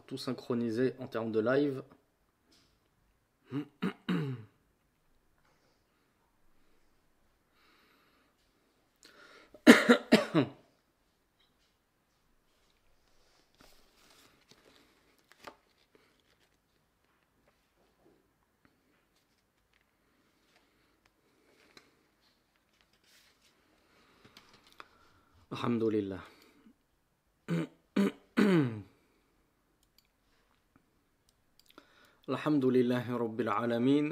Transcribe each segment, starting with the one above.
tout synchroniser en termes de live. Alhamdulillah. Alhamdulillahi Rabbil Alamin.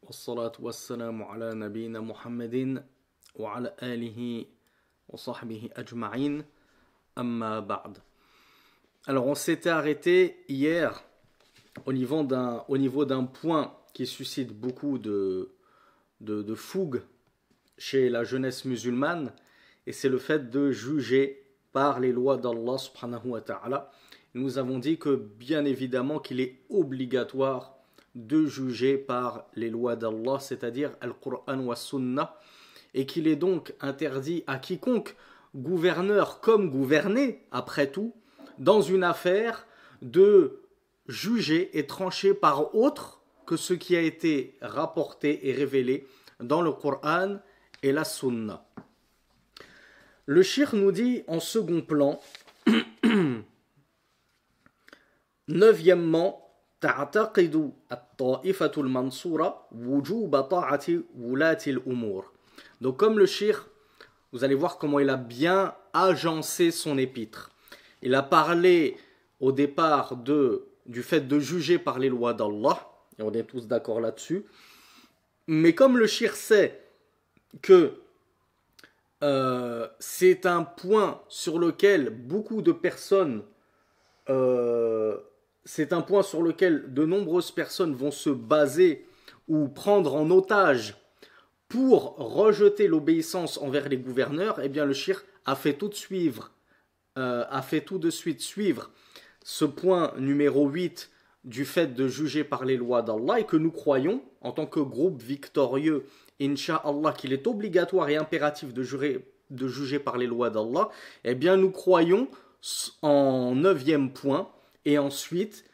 Wassalatu wassalamu ala nabina Muhammadin wa ala alihi wa sahbihi ajma'in. Amma ba'd. Alors on s'était arrêté hier au niveau d'un point qui suscite beaucoup de fougue chez la jeunesse musulmane, et c'est le fait de juger par les lois d'Allah subhanahu wa ta'ala. Nous avons dit que bien évidemment qu'il est obligatoire de juger par les lois d'Allah, c'est-à-dire Al-Qur'an wa Sunnah, et qu'il est donc interdit à quiconque, gouverneur comme gouverné, après tout, dans une affaire, de juger et trancher par autre que ce qui a été rapporté et révélé dans le Qur'an et la Sunnah. Le cheikh nous dit en second plan, neuvièmement, تعتقد الطائفة المنصورة وجوب طاعة ولاة الأمور. Donc comme le cheikh, vous allez voir comment il a bien agencé son épître. Il a parlé au départ du fait de juger par les lois d'Allah, et on est tous d'accord là-dessus. Mais comme le cheikh sait que c'est un point sur lequel beaucoup de personnes, c'est un point sur lequel de nombreuses personnes vont se baser ou prendre en otage pour rejeter l'obéissance envers les gouverneurs, eh bien le cheikh a fait tout de suite suivre ce point numéro 8 du fait de juger par les lois d'Allah, et que nous croyons, en tant que groupe victorieux, Inch'Allah, qu'il est obligatoire et impératif de juger par les lois d'Allah. Eh bien nous croyons en 9e point, et ensuite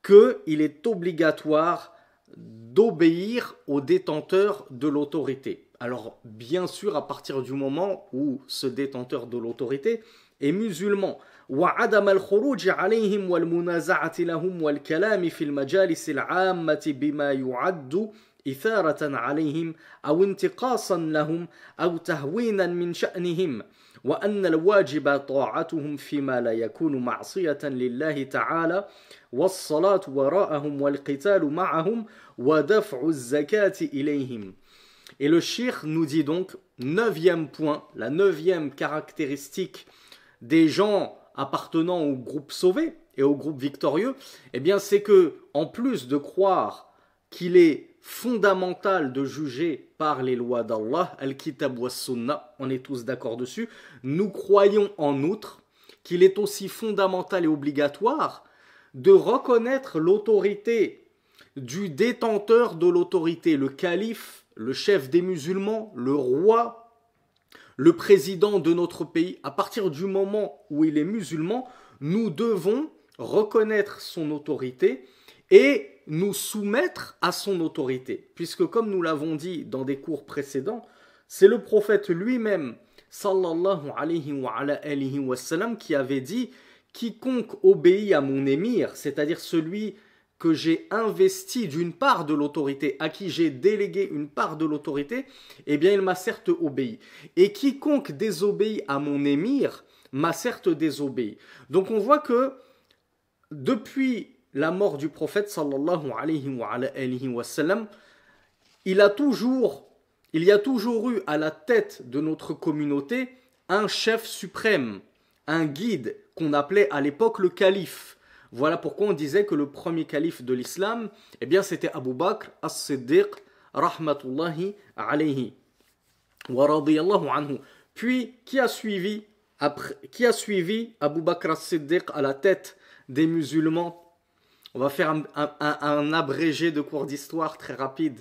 qu'il est obligatoire d'obéir aux détenteurs de l'autorité. Alors bien sûr, à partir du moment où ce détenteur de l'autorité est musulman. وعدم الخروج عليهم والمنازعة لهم والكلام في المجالس العامة بما يعد إثارة عليهم أو انتقاصا لهم أو تهوينا من شأنهم وأن الواجب طاعتهم فيما لا يكون معصية لله تعالى والصلاة وراءهم والقتال معهم ودفع الزكاة إليهم. Et le cheikh nous dit donc, 9e point, la 9e caractéristique des gens appartenant au groupe sauvé et au groupe victorieux, eh bien c'est que, en plus de croire qu'il est fondamental de juger par les lois d'Allah, Al-Kitab wa Sunnah, on est tous d'accord dessus, nous croyons en outre qu'il est aussi fondamental et obligatoire de reconnaître l'autorité du détenteur de l'autorité, le calife, le chef des musulmans, le roi, le président de notre pays. À partir du moment où il est musulman, nous devons reconnaître son autorité et nous soumettre à son autorité. Puisque comme nous l'avons dit dans des cours précédents, c'est le prophète lui-même, sallallahu alayhi wa sallam, qui avait dit « Quiconque obéit à mon émir, c'est-à-dire celui que j'ai investi d'une part de l'autorité, à qui j'ai délégué une part de l'autorité, eh bien il m'a certes obéi. Et quiconque désobéit à mon émir m'a certes désobéi. » Donc on voit que depuis la mort du prophète sallallahu alayhi wa sallam, il y a toujours eu à la tête de notre communauté un chef suprême, un guide qu'on appelait à l'époque le calife. Voilà pourquoi on disait que le premier calife de l'islam, eh bien c'était Abu Bakr as-Siddiq rahmatullahi alayhi wa radiyallahu anhu. Puis qui a suivi Abu Bakr as-Siddiq à la tête des musulmans? On va faire un abrégé de cours d'histoire très rapide.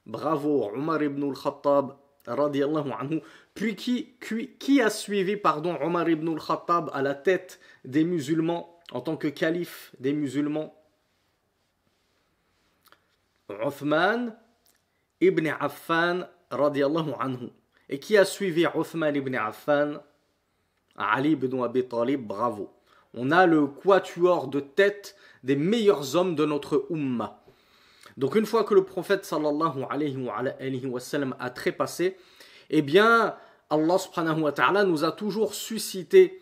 Bravo, Omar ibn al-Khattab radiyallahu anhu. Puis qui a suivi Omar ibn al-Khattab à la tête des musulmans? en tant que calife des musulmans? Uthman ibn Affan radiallahu anhu. Et qui a suivi Uthman ibn Affan? Ali ibn Abi Talib, bravo. On a le quatuor de tête des meilleurs hommes de notre Ummah. Donc une fois que le prophète sallallahu alayhi wa sallam a trépassé, eh bien Allah subhanahu wa ta'ala nous a toujours suscité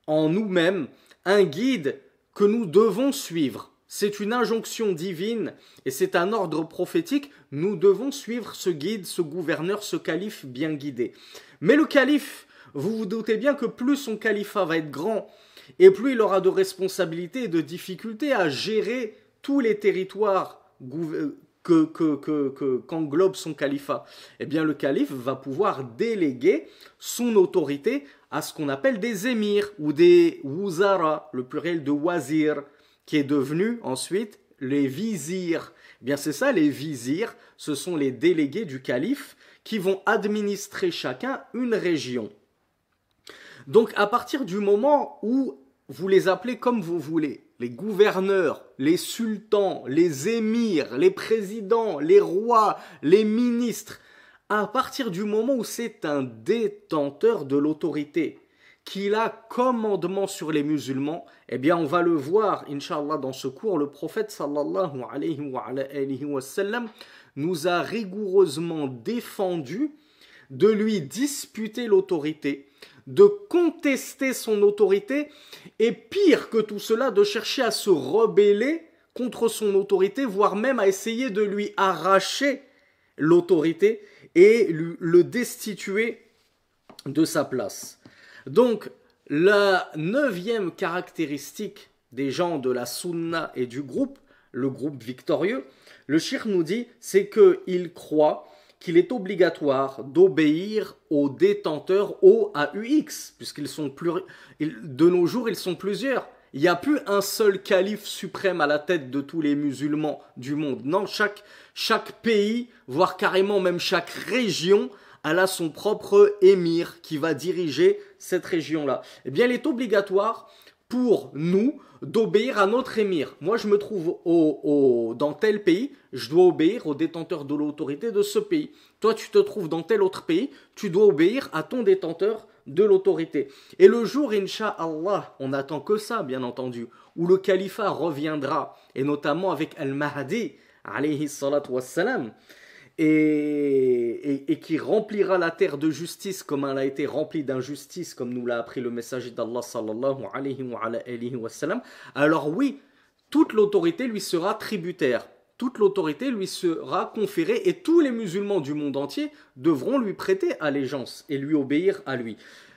en nous-mêmes un guide que nous devons suivre. C'est une injonction divine et c'est un ordre prophétique. Nous devons suivre ce guide, ce gouverneur, ce calife bien guidé. Mais le calife, vous vous doutez bien que plus son califat va être grand et plus il aura de responsabilités et de difficultés à gérer tous les territoires qu'englobe son califat. Eh bien le calife va pouvoir déléguer son autorité à ce qu'on appelle des émirs ou des wuzara, le pluriel de wazir, qui est devenu ensuite les vizirs. Eh bien c'est ça, les vizirs, ce sont les délégués du calife qui vont administrer chacun une région. Donc à partir du moment où vous les appelez comme vous voulez, les gouverneurs, les sultans, les émirs, les présidents, les rois, les ministres, à partir du moment où c'est un détenteur de l'autorité, qu'il a commandement sur les musulmans, eh bien on va le voir, Inch'Allah, dans ce cours, le prophète sallallahu alayhi wa sallam nous a rigoureusement défendu de lui disputer l'autorité, de contester son autorité, et pire que tout cela, de chercher à se rebeller contre son autorité, voire même à essayer de lui arracher l'autorité et le destituer de sa place. Donc, la 9e caractéristique des gens de la sunna et du groupe, le groupe victorieux, le cheikh nous dit, c'est qu'il croit qu'il est obligatoire d'obéir aux détenteurs OAUX, puisqu'ils sont de nos jours, ils sont plusieurs. Il n'y a plus un seul calife suprême à la tête de tous les musulmans du monde. Non, chaque pays, voire carrément même chaque région, elle a son propre émir qui va diriger cette région-là. Eh bien, il est obligatoire pour nous d'obéir à notre émir. Moi, je me trouve dans tel pays, je dois obéir au détenteur de l'autorité de ce pays. Toi, tu te trouves dans tel autre pays, tu dois obéir à ton détenteur de l'autorité. Et le jour, Inch'Allah, on n'attend que ça, bien entendu, où le califat reviendra, et notamment avec Al-Mahdi, alayhi salatu wassalam, et qui remplira la terre de justice comme elle a été remplie d'injustice, comme nous l'a appris le messager d'Allah sallallahu alayhi wa sallam, alors oui, toute l'autorité lui sera tributaire, toute l'autorité lui sera conférée et tous les musulmans du monde entier devront lui prêter allégeance et lui obéir à lui.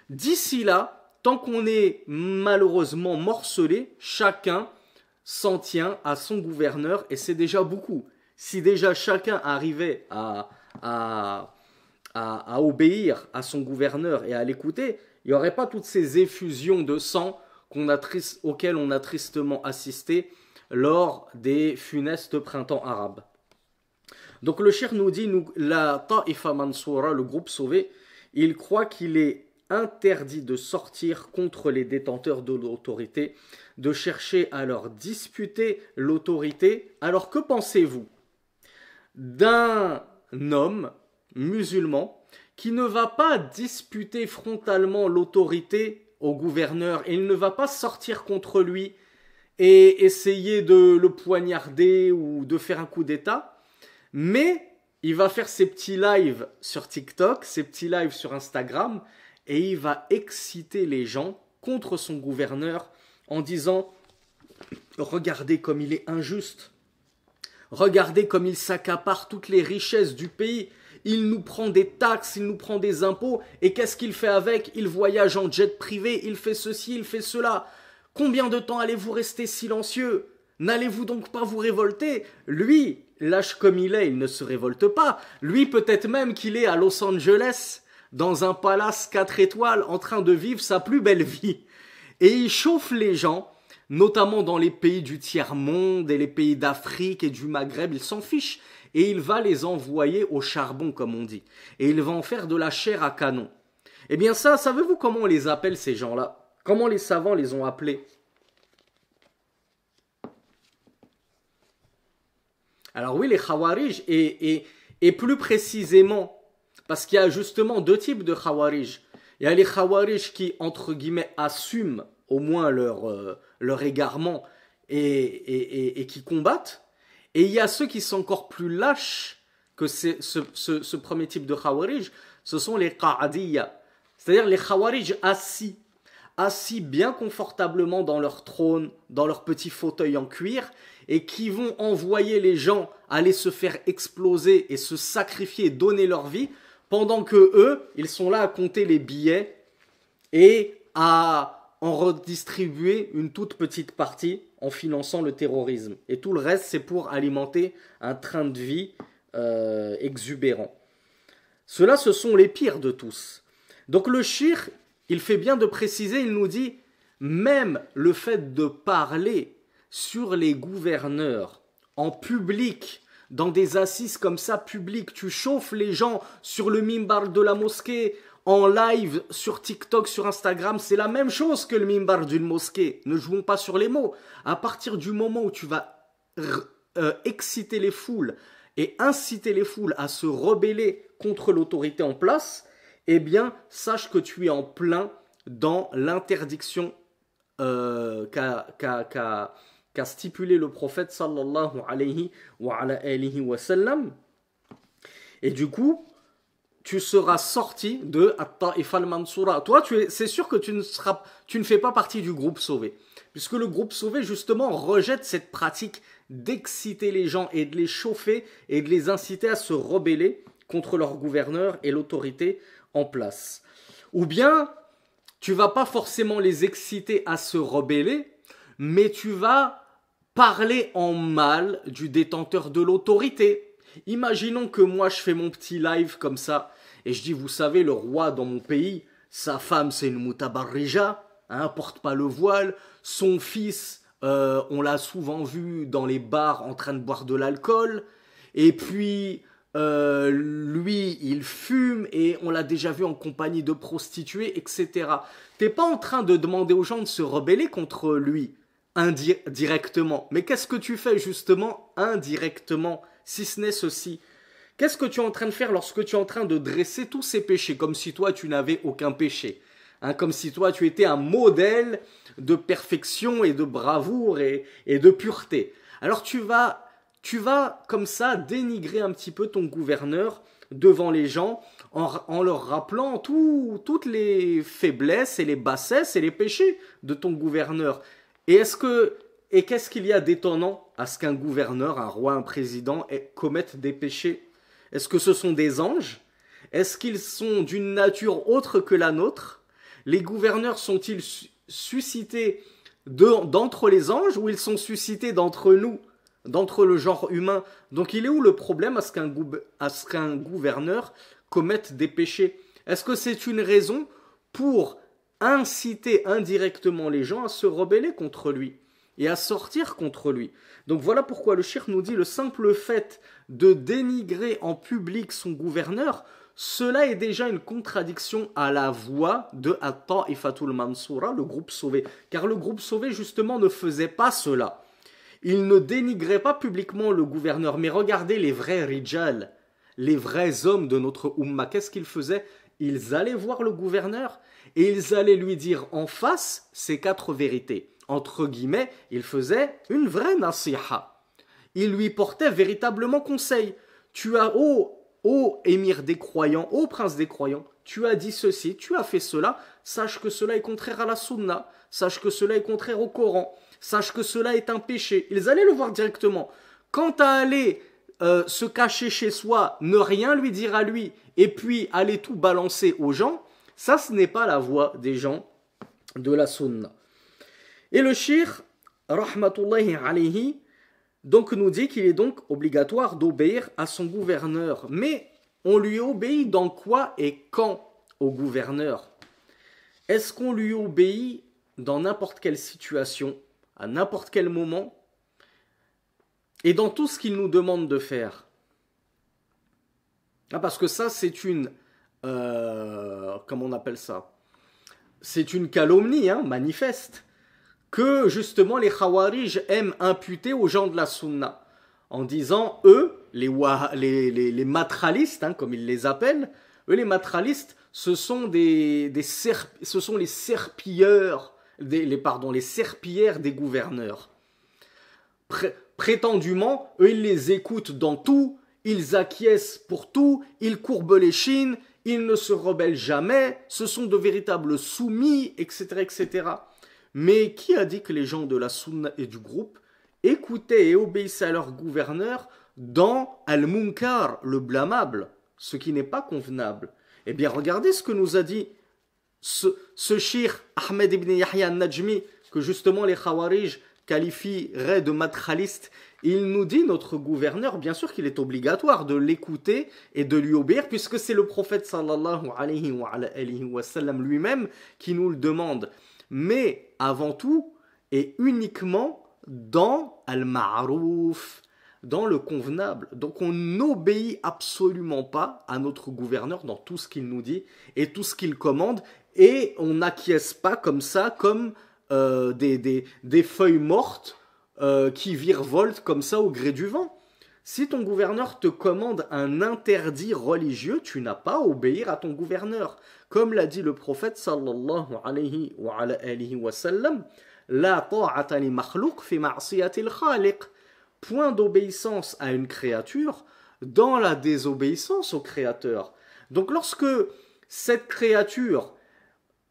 D'ici là, tant qu'on est malheureusement morcelé, chacun s'en tient à son gouverneur et c'est déjà beaucoup. Si déjà chacun arrivait à obéir à son gouverneur et à l'écouter, il n'y aurait pas toutes ces effusions de sang auxquelles on a tristement assisté lors des funestes printemps arabes. Donc le cheikh nous dit, la Ta'ifa Mansoura, le groupe sauvé, il croit qu'il est interdit de sortir contre les détenteurs de l'autorité, de chercher à leur disputer l'autorité. Alors que pensez-vous d'un homme musulman qui ne va pas disputer frontalement l'autorité au gouverneur et il ne va pas sortir contre lui et essayer de le poignarder ou de faire un coup d'état, mais il va faire ses petits lives sur TikTok, ses petits lives sur Instagram et il va exciter les gens contre son gouverneur en disant « Regardez comme il est injuste ». Regardez comme il s'accapare toutes les richesses du pays. Il nous prend des taxes, il nous prend des impôts. Et qu'est-ce qu'il fait avec? Il voyage en jet privé, il fait ceci, il fait cela. Combien de temps allez-vous rester silencieux? N'allez-vous donc pas vous révolter? Lui, lâche comme il ne se révolte pas. Lui, peut-être même qu'il est à Los Angeles, dans un palace 4 étoiles, en train de vivre sa plus belle vie. Et il chauffe les gens, notamment dans les pays du tiers-monde et les pays d'Afrique et du Maghreb, il s'en fiche. Et il va les envoyer au charbon, comme on dit. Et il va en faire de la chair à canon. Eh bien ça, savez-vous comment on les appelle ces gens-là? Comment les savants les ont appelés? Alors oui, les Khawarij, et plus précisément, parce qu'il y a justement deux types de Khawarij. Il y a les Khawarij qui, entre guillemets, assument au moins leur égarement et qui combattent. Et il y a ceux qui sont encore plus lâches que ce premier type de Khawarij, ce sont les Qa'adiyya. C'est-à-dire les Khawarij assis bien confortablement dans leur trône, dans leur petit fauteuil en cuir, et qui vont envoyer les gens aller se faire exploser et se sacrifier, donner leur vie, pendant que eux, ils sont là à compter les billets et à en redistribuer une toute petite partie en finançant le terrorisme. Et tout le reste, c'est pour alimenter un train de vie exubérant. Ceux-là, ce sont les pires de tous. Donc le shir, il fait bien de préciser, il nous dit, même le fait de parler sur les gouverneurs en public, dans des assises comme ça publiques, tu chauffes les gens sur le mimbar de la mosquée, en live sur TikTok, sur Instagram, c'est la même chose que le mimbar d'une mosquée. Ne jouons pas sur les mots. À partir du moment où tu vas exciter les foules et inciter les foules à se rebeller contre l'autorité en place, eh bien, sache que tu es en plein dans l'interdiction qu'a stipulé le prophète sallallahu alayhi wa sallam. Et du coup, tu seras sorti de At-Ta'ifa al-Mansura. Toi, c'est sûr que tu ne fais pas partie du groupe sauvé. Puisque le groupe sauvé, justement, rejette cette pratique d'exciter les gens et de les chauffer et de les inciter à se rebeller contre leur gouverneur et l'autorité en place. Ou bien, tu vas pas forcément les exciter à se rebeller, mais tu vas parler en mal du détenteur de l'autorité. Imaginons que moi je fais mon petit live comme ça et je dis, vous savez, le roi dans mon pays, sa femme c'est une mutabarrija, porte pas le voile, son fils, on l'a souvent vu dans les bars en train de boire de l'alcool, et puis lui il fume et on l'a déjà vu en compagnie de prostituées, etc. T'es pas en train de demander aux gens de se rebeller contre lui indirectement, mais qu'est-ce que tu fais justement indirectement, si ce n'est ceci? Qu'est-ce que tu es en train de faire lorsque tu es en train de dresser tous ces péchés, comme si toi tu n'avais aucun péché, comme si toi tu étais un modèle de perfection et de bravoure et de pureté. Alors tu vas comme ça dénigrer un petit peu ton gouverneur devant les gens en leur rappelant toutes les faiblesses et les bassesses et les péchés de ton gouverneur. Et qu'est-ce qu'il y a d'étonnant à ce qu'un gouverneur, un roi, un président commette des péchés? Est-ce que ce sont des anges? Est-ce qu'ils sont d'une nature autre que la nôtre? Les gouverneurs sont-ils suscités d'entre les anges ou ils sont suscités d'entre nous, d'entre le genre humain? Donc il est où le problème à ce qu'un gouverneur commette des péchés? Est-ce que c'est une raison pour inciter indirectement les gens à se rebeller contre lui et à sortir contre lui? Donc voilà pourquoi le shir nous dit, le simple fait de dénigrer en public son gouverneur, cela est déjà une contradiction à la voix de At-Ta'ifatul Mansura, le groupe sauvé. Car le groupe sauvé justement ne faisait pas cela. Il ne dénigrait pas publiquement le gouverneur, mais regardez les vrais rijal, les vrais hommes de notre Ummah, qu'est-ce qu'ils faisaient? Ils allaient voir le gouverneur et ils allaient lui dire en face ces 4 vérités. Entre guillemets, ils faisaient une vraie nasiha. Ils lui portaient véritablement conseil. Tu as, ô émir des croyants, ô prince des croyants, tu as dit ceci, tu as fait cela, sache que cela est contraire à la sunna, sache que cela est contraire au Coran, sache que cela est un péché. Ils allaient le voir directement. Quant à aller se cacher chez soi, ne rien lui dire à lui, et puis aller tout balancer aux gens, ça ce n'est pas la voie des gens de la sunna. Et le shir, rahmatullahi alayhi, donc nous dit qu'il est donc obligatoire d'obéir à son gouverneur. Mais on lui obéit dans quoi et quand au gouverneur? Est-ce qu'on lui obéit dans n'importe quelle situation, à n'importe quel moment, et dans tout ce qu'il nous demande de faire? Parce que ça, c'est une... comment on appelle ça? C'est une calomnie, manifeste, que justement les Khawarij aiment imputer aux gens de la Sunna. en disant, eux, les matralistes, hein, comme ils les appellent, eux, les matralistes, ce sont les serpilleurs, les serpillères des gouverneurs. Prétendument, eux, ils les écoutent dans tout, ils acquiescent pour tout, ils courbent les chines, ils ne se rebellent jamais, ce sont de véritables soumis, etc., etc. Mais qui a dit que les gens de la Sunna et du groupe écoutaient et obéissaient à leur gouverneur dans Al-Munkar, le blâmable, ce qui n'est pas convenable? Eh bien, regardez ce que nous a dit ce shir Ahmed ibn Yahya al-Najmi, que justement les Khawarij qualifieraient de madkhaliste. Il nous dit, notre gouverneur, bien sûr qu'il est obligatoire de l'écouter et de lui obéir, puisque c'est le prophète sallallahu alayhi wa sallam lui-même qui nous le demande. Mais avant tout et uniquement dans al-ma'rouf, dans le convenable. Donc on n'obéit absolument pas à notre gouverneur dans tout ce qu'il nous dit et tout ce qu'il commande, et on n'acquiesce pas comme ça, comme des feuilles mortes qui virevoltent comme ça au gré du vent. Si ton gouverneur te commande un interdit religieux, tu n'as pas à obéir à ton gouverneur. Comme l'a dit le prophète sallallahu alayhi wa sallam, la ta'ata li makhlouq fi ma'siyati al-khaliq. Point d'obéissance à une créature dans la désobéissance au créateur. Donc lorsque cette créature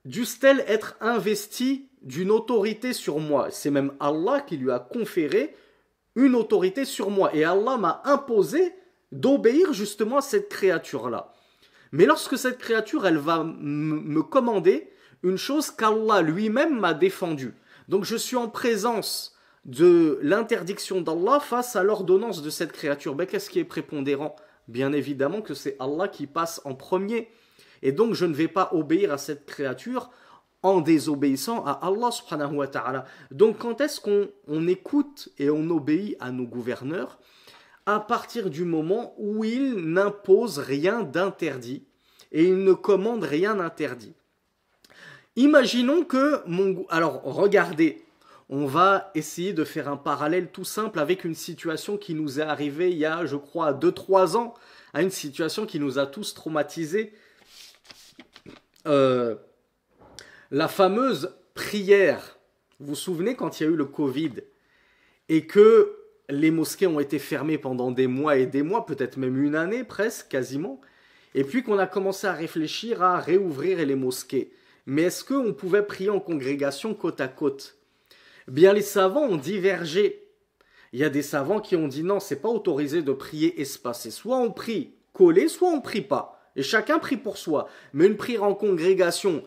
dusse-t-elle être investie d'une autorité sur moi, c'est même Allah qui lui a conféré une autorité sur moi, et Allah m'a imposé d'obéir justement à cette créature-là. Mais lorsque cette créature, elle va me commander une chose qu'Allah lui-même m'a défendue, donc je suis en présence de l'interdiction d'Allah face à l'ordonnance de cette créature, ben, qu'est-ce qui est prépondérant? Bien évidemment que c'est Allah qui passe en premier. Et donc je ne vais pas obéir à cette créature en désobéissant à Allah subhanahu wa ta'ala. Donc quand est-ce qu'on écoute et on obéit à nos gouverneurs? À partir du moment où ils n'imposent rien d'interdit et ils ne commandent rien d'interdit. Imaginons que Alors regardez, on va essayer de faire un parallèle tout simple avec une situation qui nous est arrivée il y a, je crois, 2-3 ans, à une situation qui nous a tous traumatisés. La fameuse prière, vous vous souvenez quand il y a eu le Covid et que les mosquées ont été fermées pendant des mois et des mois, peut-être même une année presque, quasiment, et puis qu'on a commencé à réfléchir à réouvrir les mosquées. Mais est-ce qu'on pouvait prier en congrégation côte à côte? Bien, les savants ont divergé. Il y a des savants qui ont dit non, c'est pas autorisé de prier espacé. Soit on prie collé, soit on prie pas. Et chacun prie pour soi. Mais une prière en congrégation,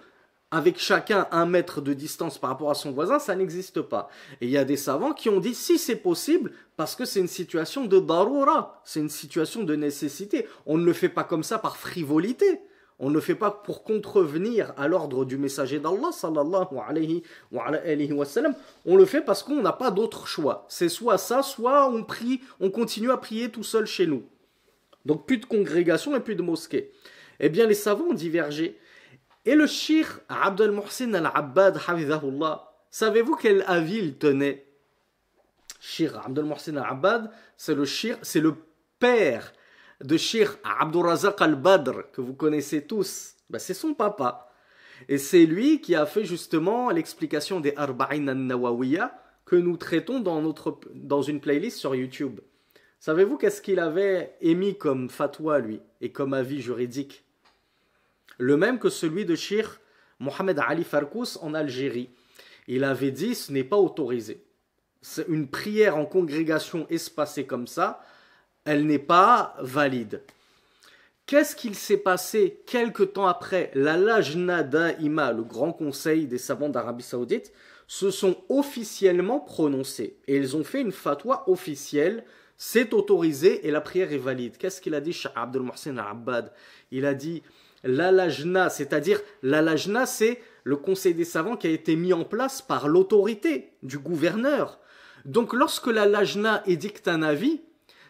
avec chacun 1 mètre de distance par rapport à son voisin, ça n'existe pas. Et il y a des savants qui ont dit si c'est possible, parce que c'est une situation de darura, c'est une situation de nécessité. On ne le fait pas comme ça par frivolité. On ne le fait pas pour contrevenir à l'ordre du messager d'Allah, sallallahu alayhi wa sallam. On le fait parce qu'on n'a pas d'autre choix. C'est soit ça, soit on prie, on continue à prier tout seul chez nous. Donc plus de congrégation et plus de mosquée. Eh bien, les savants ont divergé. Et le shir Abd al-Muhsin al-Abbad, hafidhahullah, savez-vous quel avis il tenait? Shir Abd al-Muhsin al-Abbad, c'est le père de Shir Abdurrazaq al-Badr, que vous connaissez tous. Ben, c'est son papa. Et c'est lui qui a fait justement l'explication des Arba'in al-Nawawiyya que nous traitons dans une playlist sur YouTube. Savez-vous qu'est-ce qu'il avait émis comme fatwa, lui, et comme avis juridique? Le même que celui de Shir Mohamed Ali Farkous en Algérie. Il avait dit ce n'est pas autorisé. C'est une prière en congrégation espacée comme ça, elle n'est pas valide. Qu'est-ce qu'il s'est passé quelque temps après? La Lajna Da'ima, le grand conseil des savants d'Arabie Saoudite, se sont officiellement prononcés. Et ils ont fait une fatwa officielle, c'est autorisé et la prière est valide. Qu'est-ce qu'il a dit, Cheikh Abdel Mohsen Al-Abbad? Il a dit, la Lajna, c'est-à-dire, la Lajna, c'est le conseil des savants qui a été mis en place par l'autorité du gouverneur. Donc lorsque la Lajna édicte un avis,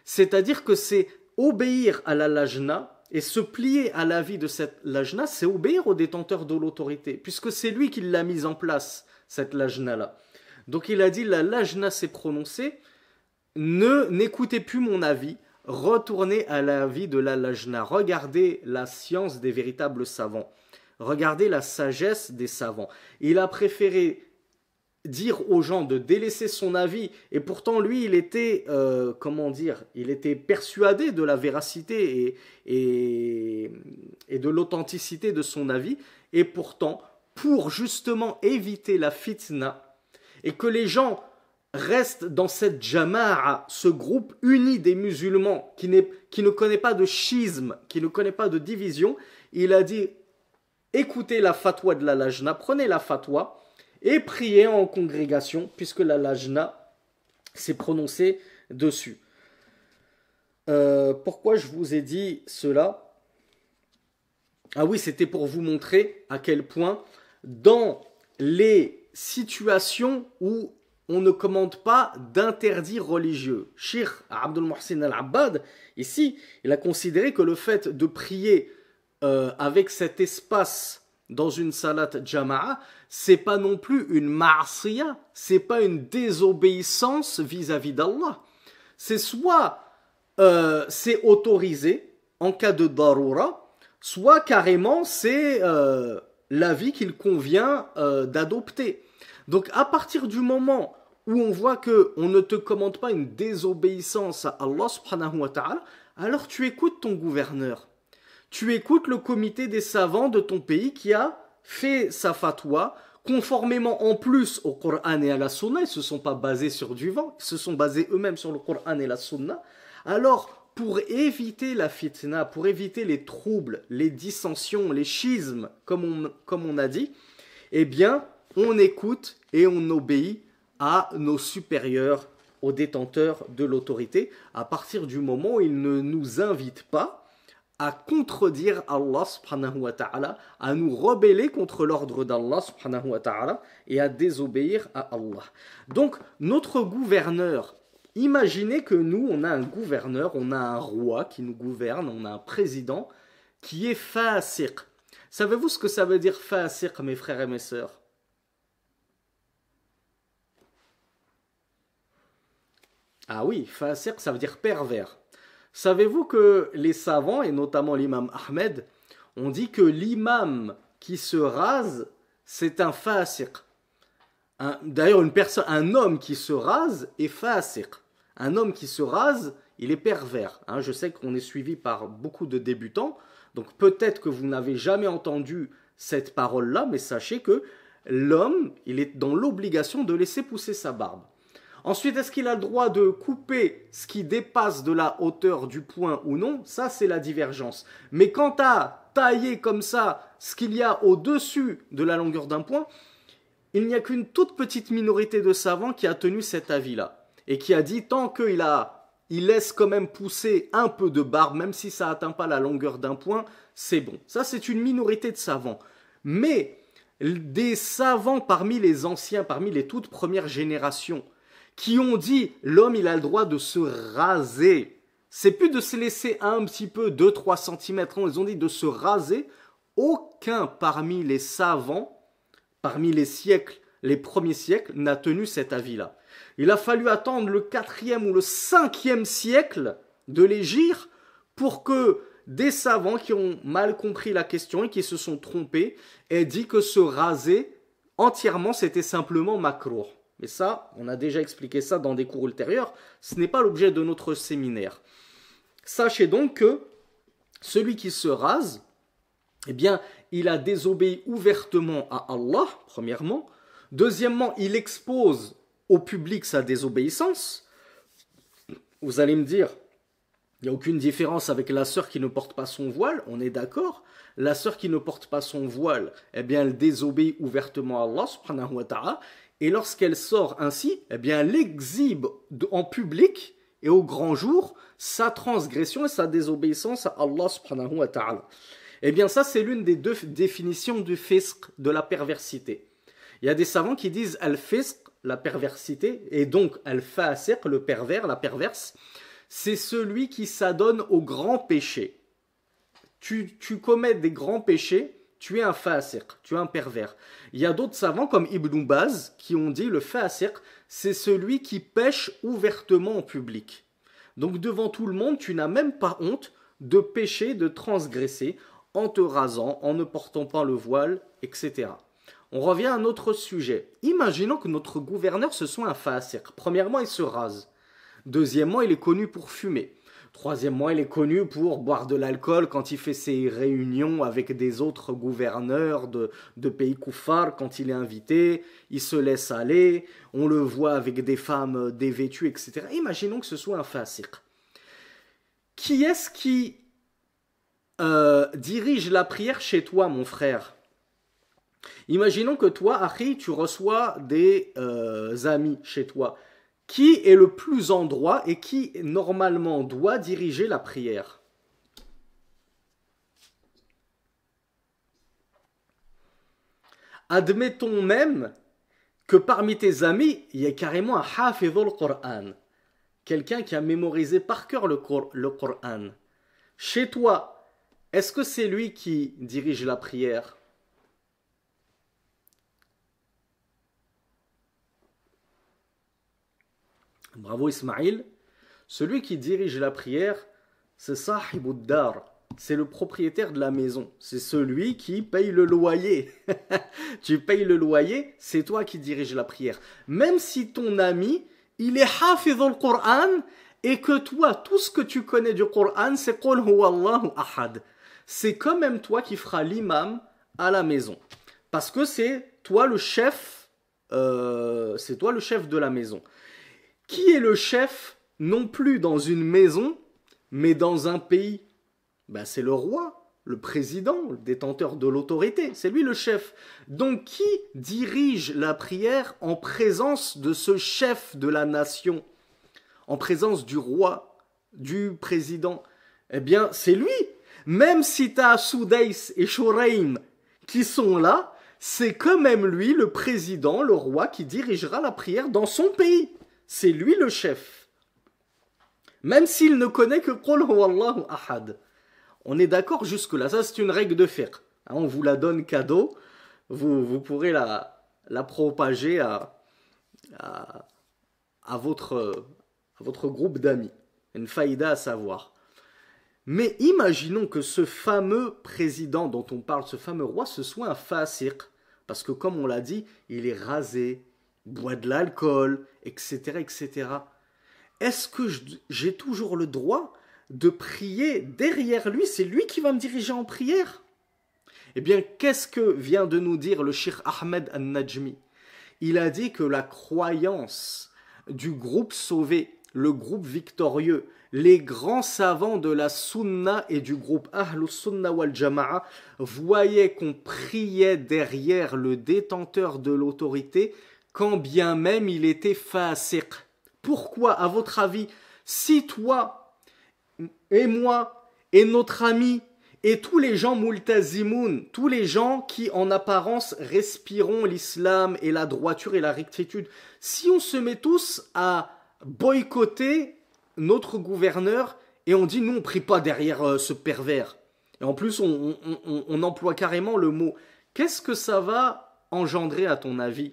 c'est-à-dire que c'est obéir à la Lajna et se plier à l'avis de cette Lajna, c'est obéir au détenteur de l'autorité, puisque c'est lui qui l'a mise en place, cette Lajna-là. Donc il a dit, la Lajna s'est prononcée, N'écoutez plus mon avis, retournez à l'avis de la lajna, regardez la science des véritables savants, regardez la sagesse des savants. Il a préféré dire aux gens de délaisser son avis, et pourtant lui il était comment dire, il était persuadé de la véracité et de l'authenticité de son avis, et pourtant pour justement éviter la fitna et que les gens restent dans cette jama'a, ce groupe uni des musulmans qui ne connaît pas de schisme, qui ne connaît pas de division, il a dit écoutez la fatwa de la lajna, prenez la fatwa et priez en congrégation, puisque la lajna s'est prononcée dessus. Pourquoi je vous ai dit cela? Ah oui, c'était pour vous montrer à quel point, dans les situations où on ne commande pas d'interdits religieux, Cheikh Abdul Mohsin Al-Abbad, ici, il a considéré que le fait de prier avec cet espace dans une salat jama'a, c'est pas non plus une ma'asiya, c'est pas une désobéissance vis-à-vis d'Allah. C'est soit c'est autorisé en cas de darura, soit carrément c'est l'avis qu'il convient d'adopter. Donc à partir du moment où on voit que on ne te commande pas une désobéissance à Allah subhanahu wa ta'ala, alors tu écoutes ton gouverneur. Tu écoutes le comité des savants de ton pays qui a fait sa fatwa conformément en plus au Coran et à la Sunna. Ils ne se sont pas basés sur du vent, ils se sont basés eux-mêmes sur le Coran et la Sunna. Alors, pour éviter la fitna, pour éviter les troubles, les dissensions, les schismes, comme on a dit, eh bien, on écoute et on obéit à nos supérieurs, aux détenteurs de l'autorité, à partir du moment où ils ne nous invitent pas à contredire Allah subhanahu wa ta'ala, à nous rebeller contre l'ordre d'Allah subhanahu wa ta'ala et à désobéir à Allah. Donc, notre gouverneur, imaginez que nous, on a un gouverneur, on a un roi qui nous gouverne, on a un président qui est fasiq. Savez-vous ce que ça veut dire fasiq, mes frères et mes sœurs? Ah oui, fasiq, ça veut dire pervers. Savez-vous que les savants, et notamment l'imam Ahmed, ont dit que l'imam qui se rase, c'est un fasiq. D'ailleurs, un homme qui se rase est fasiq. Un homme qui se rase, il est pervers. Je sais qu'on est suivi par beaucoup de débutants, donc peut-être que vous n'avez jamais entendu cette parole-là, mais sachez que l'homme, il est dans l'obligation de laisser pousser sa barbe. Ensuite, est-ce qu'il a le droit de couper ce qui dépasse de la hauteur du poing ou non? Ça, c'est la divergence. Mais quant à tailler comme ça ce qu'il y a au-dessus de la longueur d'un poing, il n'y a qu'une toute petite minorité de savants qui a tenu cet avis-là. Et qui a dit, tant qu'il laisse quand même pousser un peu de barbe, même si ça n'atteint pas la longueur d'un poing, c'est bon. Ça, c'est une minorité de savants. Mais des savants parmi les anciens, parmi les toutes premières générations, qui ont dit l'homme il a le droit de se raser. C'est plus de se laisser un petit peu 2-3 cm. Ils ont dit de se raser. Aucun parmi les savants, parmi les siècles, les premiers siècles, n'a tenu cet avis-là. Il a fallu attendre le 4e ou le 5e siècle de l'Hégire pour que des savants qui ont mal compris la question et qui se sont trompés aient dit que se raser entièrement c'était simplement makrouh. Mais ça, on a déjà expliqué ça dans des cours ultérieurs. Ce n'est pas l'objet de notre séminaire. Sachez donc que celui qui se rase, eh bien, il a désobéi ouvertement à Allah, premièrement. Deuxièmement, il expose au public sa désobéissance. Vous allez me dire, il n'y a aucune différence avec la sœur qui ne porte pas son voile, on est d'accord. La sœur qui ne porte pas son voile, eh bien, elle désobéit ouvertement à Allah, subhanahu wa ta'ala. Et lorsqu'elle sort ainsi, eh bien, elle exhibe en public et au grand jour sa transgression et sa désobéissance à Allah subhanahu wa ta'ala. Eh bien, ça, c'est l'une des deux définitions du fisq, de la perversité. Il y a des savants qui disent al-fisq, la perversité, et donc al-fasiq, le pervers, la perverse, c'est celui qui s'adonne aux grands péchés. Tu commets des grands péchés, tu es un fasiq, tu es un pervers. Il y a d'autres savants comme Ibn Baz qui ont dit le fasiq, c'est celui qui pêche ouvertement en public. Donc devant tout le monde, tu n'as même pas honte de pécher, de transgresser, en te rasant, en ne portant pas le voile, etc. On revient à un autre sujet. Imaginons que notre gouverneur ce soit un fasiq. Premièrement, il se rase. Deuxièmement, il est connu pour fumer. Troisièmement, il est connu pour boire de l'alcool quand il fait ses réunions avec des autres gouverneurs de pays koufars, quand il est invité, il se laisse aller, on le voit avec des femmes dévêtues, etc. Imaginons que ce soit un fasiq. Qui est-ce qui dirige la prière chez toi, mon frère? Imaginons que toi, Akhi, tu reçois des amis chez toi. Qui est le plus en droit et qui, normalement, doit diriger la prière? Admettons même que parmi tes amis, il y a carrément un hafidhul Qur'an. Quelqu'un qui a mémorisé par cœur le Qur'an. Chez toi, est-ce que c'est lui qui dirige la prière? Bravo Ismaïl. Celui qui dirige la prière, c'est Sahibud Dar. C'est le propriétaire de la maison. C'est celui qui paye le loyer. Tu payes le loyer, c'est toi qui dirige la prière. Même si ton ami, il est hafidh al-Qur'an et que toi, tout ce que tu connais du Qur'an, c'est Qul huwallahu ahad. C'est quand même toi qui feras l'imam à la maison. Parce que c'est toi le chef, de la maison. Qui est le chef, non plus dans une maison, mais dans un pays? C'est le roi, le président, le détenteur de l'autorité. C'est lui le chef. Donc qui dirige la prière en présence de ce chef de la nation? En présence du roi, du président? Eh bien, c'est lui. Même si tu as Soudais et Shuraim qui sont là, c'est quand même lui, le président, le roi, qui dirigera la prière dans son pays. C'est lui le chef. Même s'il ne connaît que Qul huwallahu ahad. On est d'accord jusque-là. Ça, c'est une règle de fiqh. On vous la donne cadeau. Vous pourrez la propager à votre groupe d'amis. Une faïda à savoir. Mais imaginons que ce fameux président dont on parle, ce fameux roi, ce soit un fasiq. Parce que comme on l'a dit, il est rasé, boit de l'alcool, etc., etc. Est-ce que j'ai toujours le droit de prier derrière lui? C'est lui qui va me diriger en prière? Eh bien, qu'est-ce que vient de nous dire le Cheikh Ahmed Al-Najmi? Il a dit que la croyance du groupe sauvé, le groupe victorieux, les grands savants de la Sunna et du groupe Ahlus Sunna wal Jama'a voyaient qu'on priait derrière le détenteur de l'autorité quand bien même il était fasiq. Pourquoi, à votre avis, si toi et moi et notre ami et tous les gens multazimoun, tous les gens qui en apparence respirons l'islam et la droiture et la rectitude, si on se met tous à boycotter notre gouverneur et on dit nous on prie pas derrière ce pervers, et en plus on emploie carrément le mot, qu'est-ce que ça va engendrer à ton avis?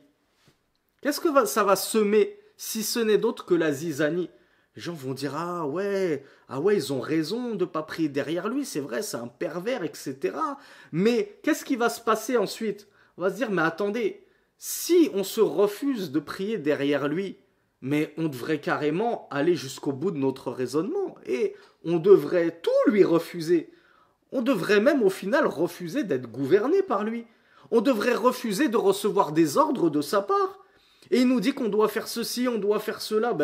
Qu'est-ce que ça va semer, si ce n'est d'autre que la zizanie? Les gens vont dire ah ouais, ils ont raison de pas prier derrière lui, c'est vrai, c'est un pervers, etc. Mais qu'est-ce qui va se passer ensuite? On va se dire mais attendez, si on se refuse de prier derrière lui, mais on devrait carrément aller jusqu'au bout de notre raisonnement et on devrait tout lui refuser. On devrait même au final refuser d'être gouverné par lui. On devrait refuser de recevoir des ordres de sa part. Et il nous dit qu'on doit faire ceci, on doit faire cela.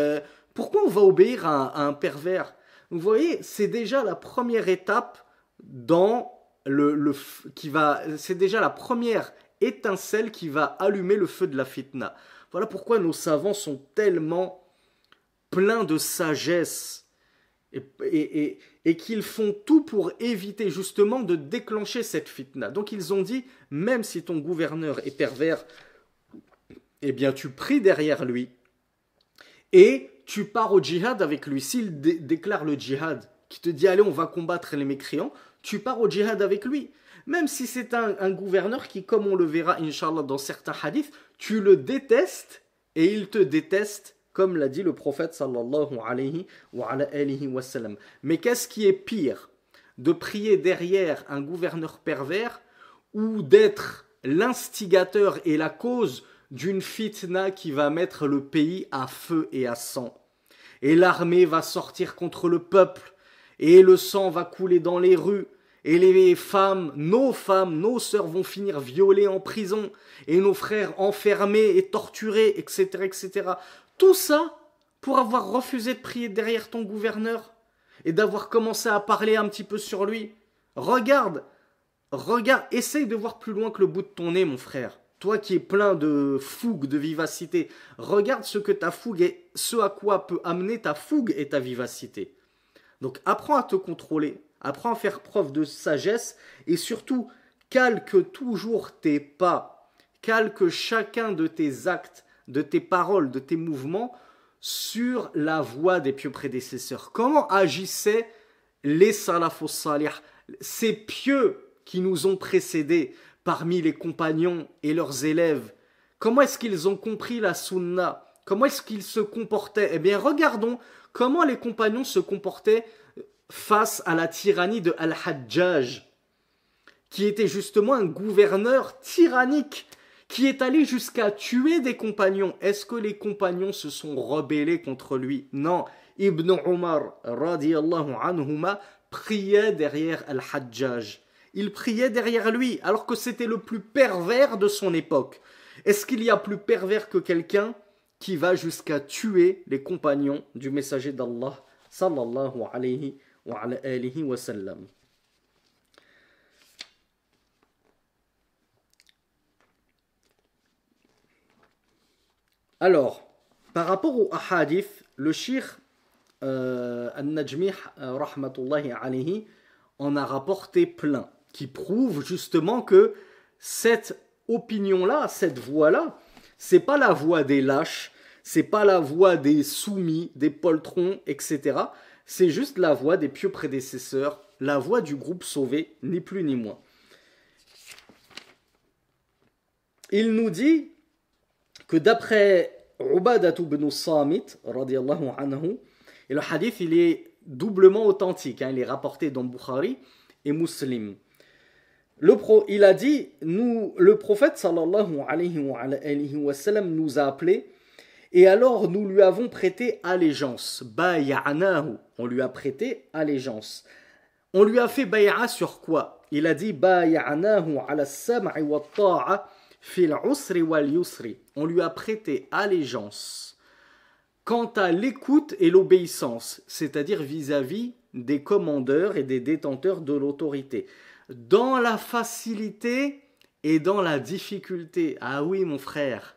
Pourquoi on va obéir à un pervers? Vous voyez, c'est déjà la première étape dans c'est déjà la première étincelle qui va allumer le feu de la fitna. Voilà pourquoi nos savants sont tellement pleins de sagesse et qu'ils font tout pour éviter justement de déclencher cette fitna. Donc ils ont dit, même si ton gouverneur est pervers, eh bien tu pries derrière lui et tu pars au djihad avec lui. S'il déclare le djihad, qui te dit allez on va combattre les mécréants, tu pars au djihad avec lui. Même si c'est un gouverneur qui, comme on le verra, Inch'Allah, dans certains hadiths, tu le détestes et il te déteste, comme l'a dit le prophète sallallahu alayhi wa sallam. Mais qu'est-ce qui est pire? De prier derrière un gouverneur pervers ou d'être l'instigateur et la cause d'une fitna qui va mettre le pays à feu et à sang. Et l'armée va sortir contre le peuple, et le sang va couler dans les rues, et les femmes, nos sœurs vont finir violées en prison, et nos frères enfermés et torturés, etc., etc. Tout ça pour avoir refusé de prier derrière ton gouverneur et d'avoir commencé à parler un petit peu sur lui. Regarde, essaye de voir plus loin que le bout de ton nez, mon frère. Toi qui es plein de fougue, de vivacité, regarde ce que ta fougue est, ce à quoi peut amener ta fougue et ta vivacité. Donc apprends à te contrôler, apprends à faire preuve de sagesse et surtout calque toujours tes pas, calque chacun de tes actes, de tes paroles, de tes mouvements sur la voie des pieux prédécesseurs. Comment agissaient les salafus salih, ces pieux qui nous ont précédés parmi les compagnons et leurs élèves? Comment est-ce qu'ils ont compris la sunna? Comment est-ce qu'ils se comportaient? Eh bien, regardons comment les compagnons se comportaient face à la tyrannie de Al-Hajjaj, qui était justement un gouverneur tyrannique, qui est allé jusqu'à tuer des compagnons. Est-ce que les compagnons se sont rebellés contre lui? Non. Ibn Umar, radiyallahu anhuma, priait derrière Al-Hajjaj. Il priait derrière lui, alors que c'était le plus pervers de son époque. Est-ce qu'il y a plus pervers que quelqu'un qui va jusqu'à tuer les compagnons du messager d'Allah, sallallahu alayhi wa sallam? Alors, par rapport au ahadith, le shir Al-Najmi, rahmatullahi alayhi, en a rapporté plein, qui prouvent justement que cette opinion-là, cette voie-là, c'est pas la voie des lâches, c'est pas la voie des soumis, des poltrons, etc. C'est juste la voie des pieux prédécesseurs, la voie du groupe sauvé, ni plus ni moins. Il nous dit que d'après Ubadah ibn Samit, radiyallahu anhu, et le hadith il est doublement authentique, il est rapporté dans Bukhari et Muslim. Il a dit, le prophète sallallahu alayhi wa sallam nous a appelés, et alors nous lui avons prêté allégeance. Bay'anahu, on lui a prêté allégeance. On lui a fait bay'a sur quoi? Il a dit bay'anahu ala sam'i wa ta'a fil usri wal yusri. On lui a prêté allégeance quant à l'écoute et l'obéissance, c'est-à-dire vis-à-vis des commandeurs et des détenteurs de l'autorité, dans la facilité et dans la difficulté. Ah oui, mon frère,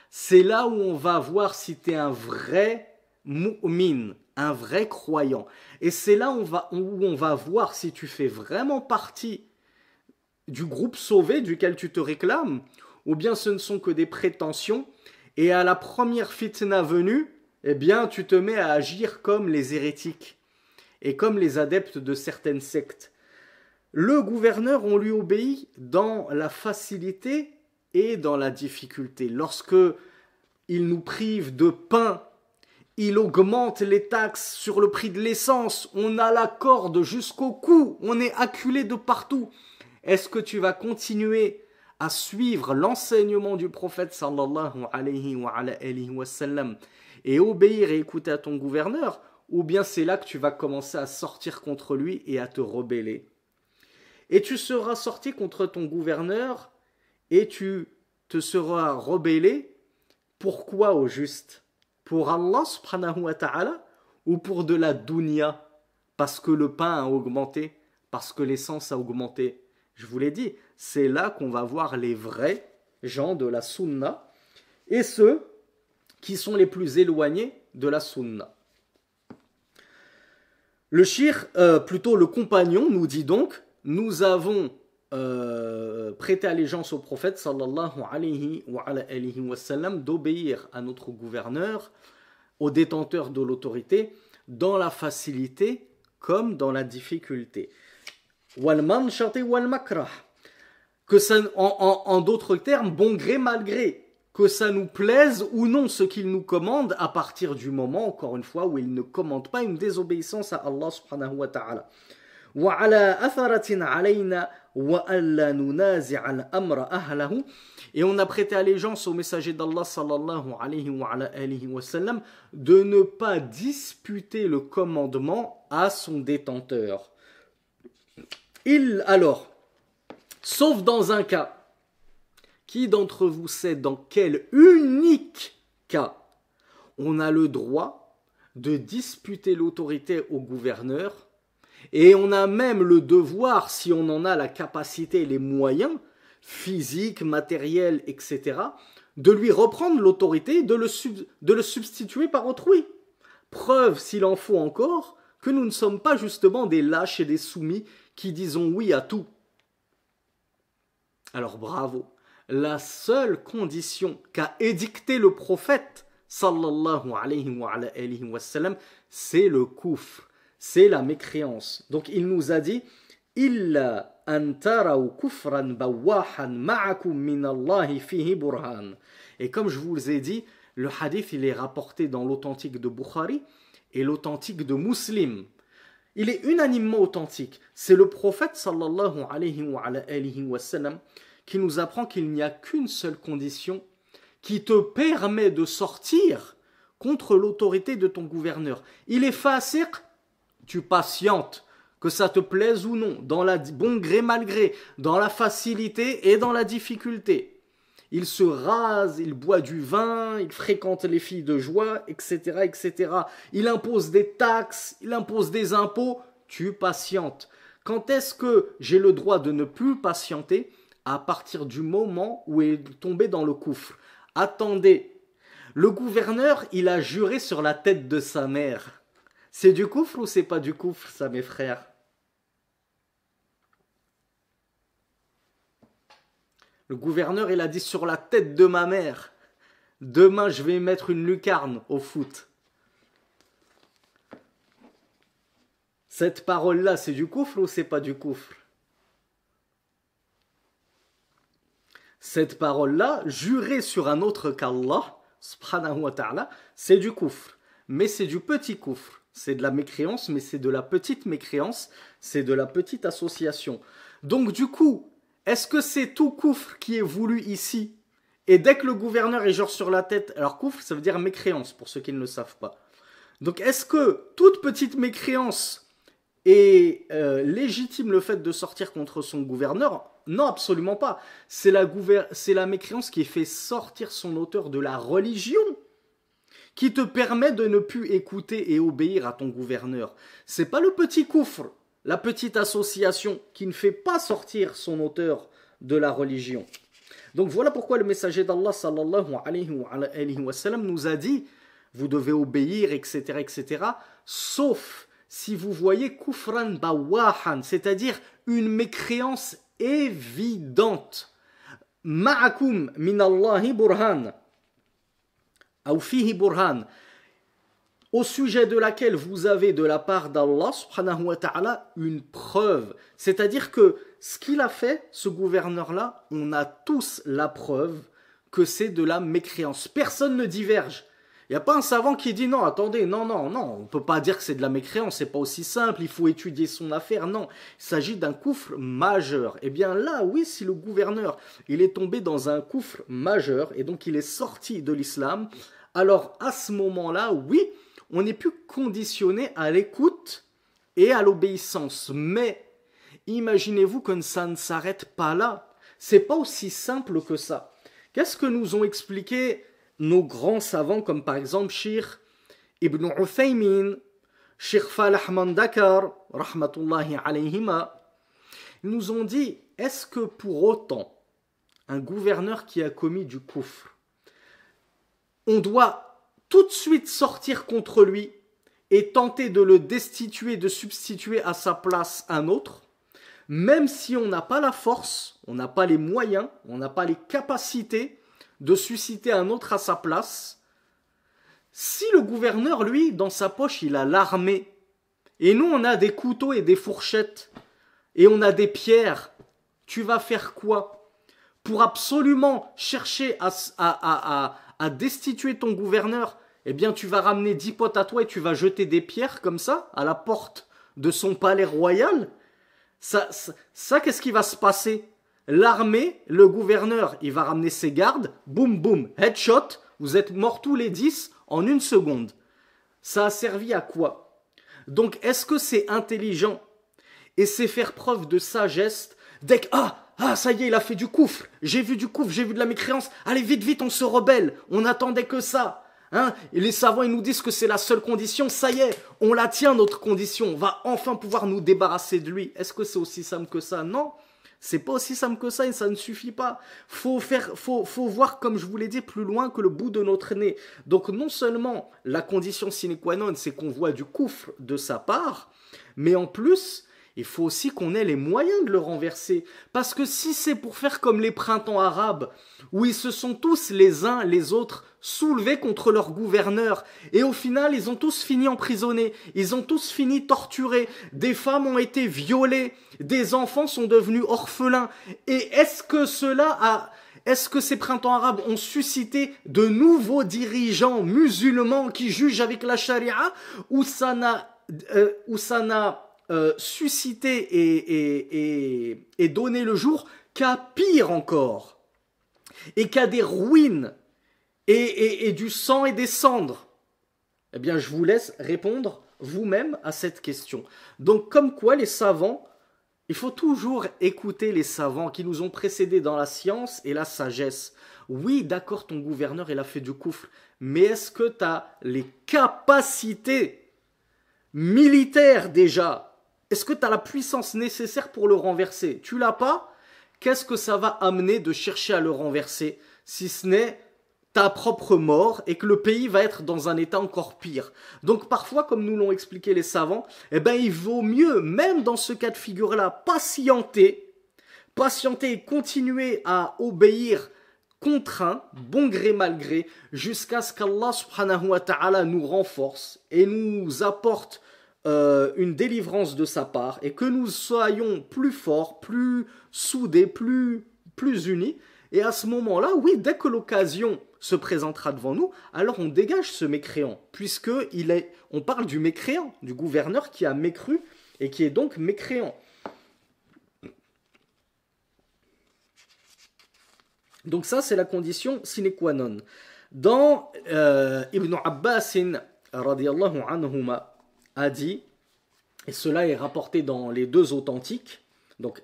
c'est là où on va voir si tu es un vrai mu'min, un vrai croyant. Et c'est là où on va voir si tu fais vraiment partie du groupe sauvé duquel tu te réclames, ou bien ce ne sont que des prétentions, et à la première fitna venue, eh bien tu te mets à agir comme les hérétiques et comme les adeptes de certaines sectes. Le gouverneur, on lui obéit dans la facilité et dans la difficulté. Lorsque il nous prive de pain, il augmente les taxes sur le prix de l'essence, on a la corde jusqu'au cou, on est acculé de partout. Est-ce que tu vas continuer à suivre l'enseignement du prophète sallallahu alayhi wa sallam et obéir et écouter à ton gouverneur, ou bien c'est là que tu vas commencer à sortir contre lui et à te rebeller? Et tu seras sorti contre ton gouverneur et tu te seras rebellé. Pourquoi au juste? Pour Allah subhanahu wa ta'ala ou pour de la dunya? Parce que le pain a augmenté, parce que l'essence a augmenté. Je vous l'ai dit, c'est là qu'on va voir les vrais gens de la sunna et ceux qui sont les plus éloignés de la sunna. Le shir, plutôt le compagnon, nous dit donc: nous avons prêté allégeance au prophète sallallahu alayhi wa sallam d'obéir à notre gouverneur, aux détenteurs de l'autorité, dans la facilité comme dans la difficulté. Wal manshati wal makrah. Que ça, en d'autres termes, bon gré mal gré. que ça nous plaise ou non ce qu'il nous commande à partir du moment, encore une fois, où il ne commande pas une désobéissance à Allah subhanahu wa ta'ala. Et on a prêté allégeance au messager d'Allah sallallahu alayhi wa sallam de ne pas disputer le commandement à son détenteur. Alors, sauf dans un cas, qui d'entre vous sait dans quel unique cas on a le droit de disputer l'autorité au gouverneur et on a même le devoir, si on en a la capacité et les moyens physiques, matériels, etc., de lui reprendre l'autorité et de le substituer par autrui. Preuve, s'il en faut encore, que nous ne sommes pas justement des lâches et des soumis qui disons oui à tout. Alors bravo. La seule condition qu'a édicté le prophète sallallahu alayhi wa sallam, c'est le kufr, c'est la mécréance. Donc il nous a dit illa an taraw kufran bawahan ma'akum min Allahi fihi burhan. Et comme je vous ai dit, le hadith il est rapporté dans l'authentique de Bukhari et l'authentique de Muslim. Il est unanimement authentique. C'est le prophète sallallahu alayhi wa sallam qui nous apprend qu'il n'y a qu'une seule condition qui te permet de sortir contre l'autorité de ton gouverneur. Il est fasiq, tu patientes, que ça te plaise ou non, dans la bon gré mal gré, dans la facilité et dans la difficulté. Il se rase, il boit du vin, il fréquente les filles de joie, etc., etc. Il impose des taxes, il impose des impôts, tu patientes. Quand est-ce que j'ai le droit de ne plus patienter ? À partir du moment où il est tombé dans le coufre. Attendez, le gouverneur, il a juré sur la tête de sa mère. C'est du coufre ou c'est pas du coufre, ça, mes frères? Le gouverneur, il a dit sur la tête de ma mère. Demain, je vais mettre une lucarne au foot. Cette parole-là, c'est du coufre ou c'est pas du coufre? Cette parole-là, jurée sur un autre qu'Allah, subhanahu wa ta'ala, c'est du koufr. Mais c'est du petit koufr. C'est de la mécréance, mais c'est de la petite mécréance, c'est de la petite association. Donc du coup, est-ce que c'est tout koufr qui est voulu ici? Et dès que le gouverneur est genre sur la tête, alors koufr, ça veut dire mécréance, pour ceux qui ne le savent pas. Donc est-ce que toute petite mécréance est légitime le fait de sortir contre son gouverneur? Non, absolument pas. C'est la mécréance qui fait sortir son auteur de la religion, qui te permet de ne plus écouter et obéir à ton gouverneur. C'est pas le petit koufr, la petite association qui ne fait pas sortir son auteur de la religion. Donc voilà pourquoi le messager d'Allah sallallahu alayhi wa sallam nous a dit vous devez obéir, etc., etc., sauf si vous voyez kufran bawahan, c'est-à-dire une mécréance évidente. Ma'akum min Allahi burhan. Ou fihi burhan. Au sujet de laquelle vous avez de la part d'Allah subhanahu wa ta'ala une preuve. C'est-à-dire que ce qu'il a fait, ce gouverneur-là, on a tous la preuve que c'est de la mécréance. Personne ne diverge. Il n'y a pas un savant qui dit non, attendez, non, on ne peut pas dire que c'est de la mécréance, c'est pas aussi simple, il faut étudier son affaire. Non, il s'agit d'un koufr majeur. Eh bien là, oui, si le gouverneur, il est tombé dans un koufr majeur, et donc il est sorti de l'islam, alors à ce moment-là, oui, on n'est plus conditionné à l'écoute et à l'obéissance. Mais imaginez-vous que ça ne s'arrête pas là. C'est pas aussi simple que ça. Qu'est-ce que nous ont expliqué nos grands savants, comme par exemple Cheikh Ibn Uthaymin, Cheikh Falah Mandakar, rahmatullahi alayhima, ils nous ont dit, est-ce que pour autant, un gouverneur qui a commis du koufr, on doit tout de suite sortir contre lui et tenter de le destituer, de substituer à sa place un autre, même si on n'a pas la force, on n'a pas les moyens, on n'a pas les capacités de susciter un autre à sa place? Si le gouverneur, lui, dans sa poche, il a l'armée, et nous, on a des couteaux et des fourchettes, et on a des pierres, tu vas faire quoi? pour absolument chercher à destituer ton gouverneur, eh bien tu vas ramener 10 potes à toi et tu vas jeter des pierres comme ça à la porte de son palais royal. Ça qu'est-ce qui va se passer? L'armée, le gouverneur, il va ramener ses gardes, boum boum, headshot, vous êtes morts tous les 10 en une seconde. Ça a servi à quoi? Donc est-ce que c'est intelligent et c'est faire preuve de sagesse dès que ça y est, il a fait du coufre, j'ai vu de la mécréance, allez vite, on se rebelle, on n'attendait que ça. Hein, et les savants ils nous disent que c'est la seule condition, ça y est, on la tient notre condition, on va enfin pouvoir nous débarrasser de lui. Est-ce que c'est aussi simple que ça? Non, c'est pas aussi simple que ça et ça ne suffit pas. Faut voir, comme je vous l'ai dit, plus loin que le bout de notre nez. Donc non seulement la condition sine qua non, c'est qu'on voit du coufre de sa part, mais en plus, il faut aussi qu'on ait les moyens de le renverser. Parce que si c'est pour faire comme les printemps arabes, où ils se sont tous les uns les autres soulevés contre leur gouverneur, et au final, ils ont tous fini emprisonnés, ils ont tous fini torturés, des femmes ont été violées, des enfants sont devenus orphelins. Et est-ce que ces printemps arabes ont suscité de nouveaux dirigeants musulmans qui jugent avec la charia, ou ça n'a suscité et donné le jour qu'à pire encore, et qu'à des ruines et du sang et des cendres? Eh bien, je vous laisse répondre vous-même à cette question. Donc, comme quoi les savants, il faut toujours écouter les savants qui nous ont précédés dans la science et la sagesse. Oui, d'accord, ton gouverneur, il a fait du coufre, mais est-ce que tu as les capacités militaires déjà? Est-ce que tu as la puissance nécessaire pour le renverser? Tu l'as pas? Qu'est-ce que ça va amener de chercher à le renverser, si ce n'est ta propre mort et que le pays va être dans un état encore pire? Donc parfois, comme nous l'ont expliqué les savants, eh ben, il vaut mieux, même dans ce cas de figure-là, patienter et continuer à obéir contraint, bon gré mal gré, jusqu'à ce qu'Allah subhanahu wa ta'ala nous renforce et nous apporte une délivrance de sa part, et que nous soyons plus forts, plus soudés, plus unis. Et à ce moment-là, oui, dès que l'occasion se présentera devant nous, alors on dégage ce mécréant, puisque on parle du mécréant, du gouverneur qui a mécru et qui est donc mécréant. Donc ça, c'est la condition sine qua non. Dans Ibn Abbas radiyallahu anhuma a dit, et cela est rapporté dans les deux authentiques, donc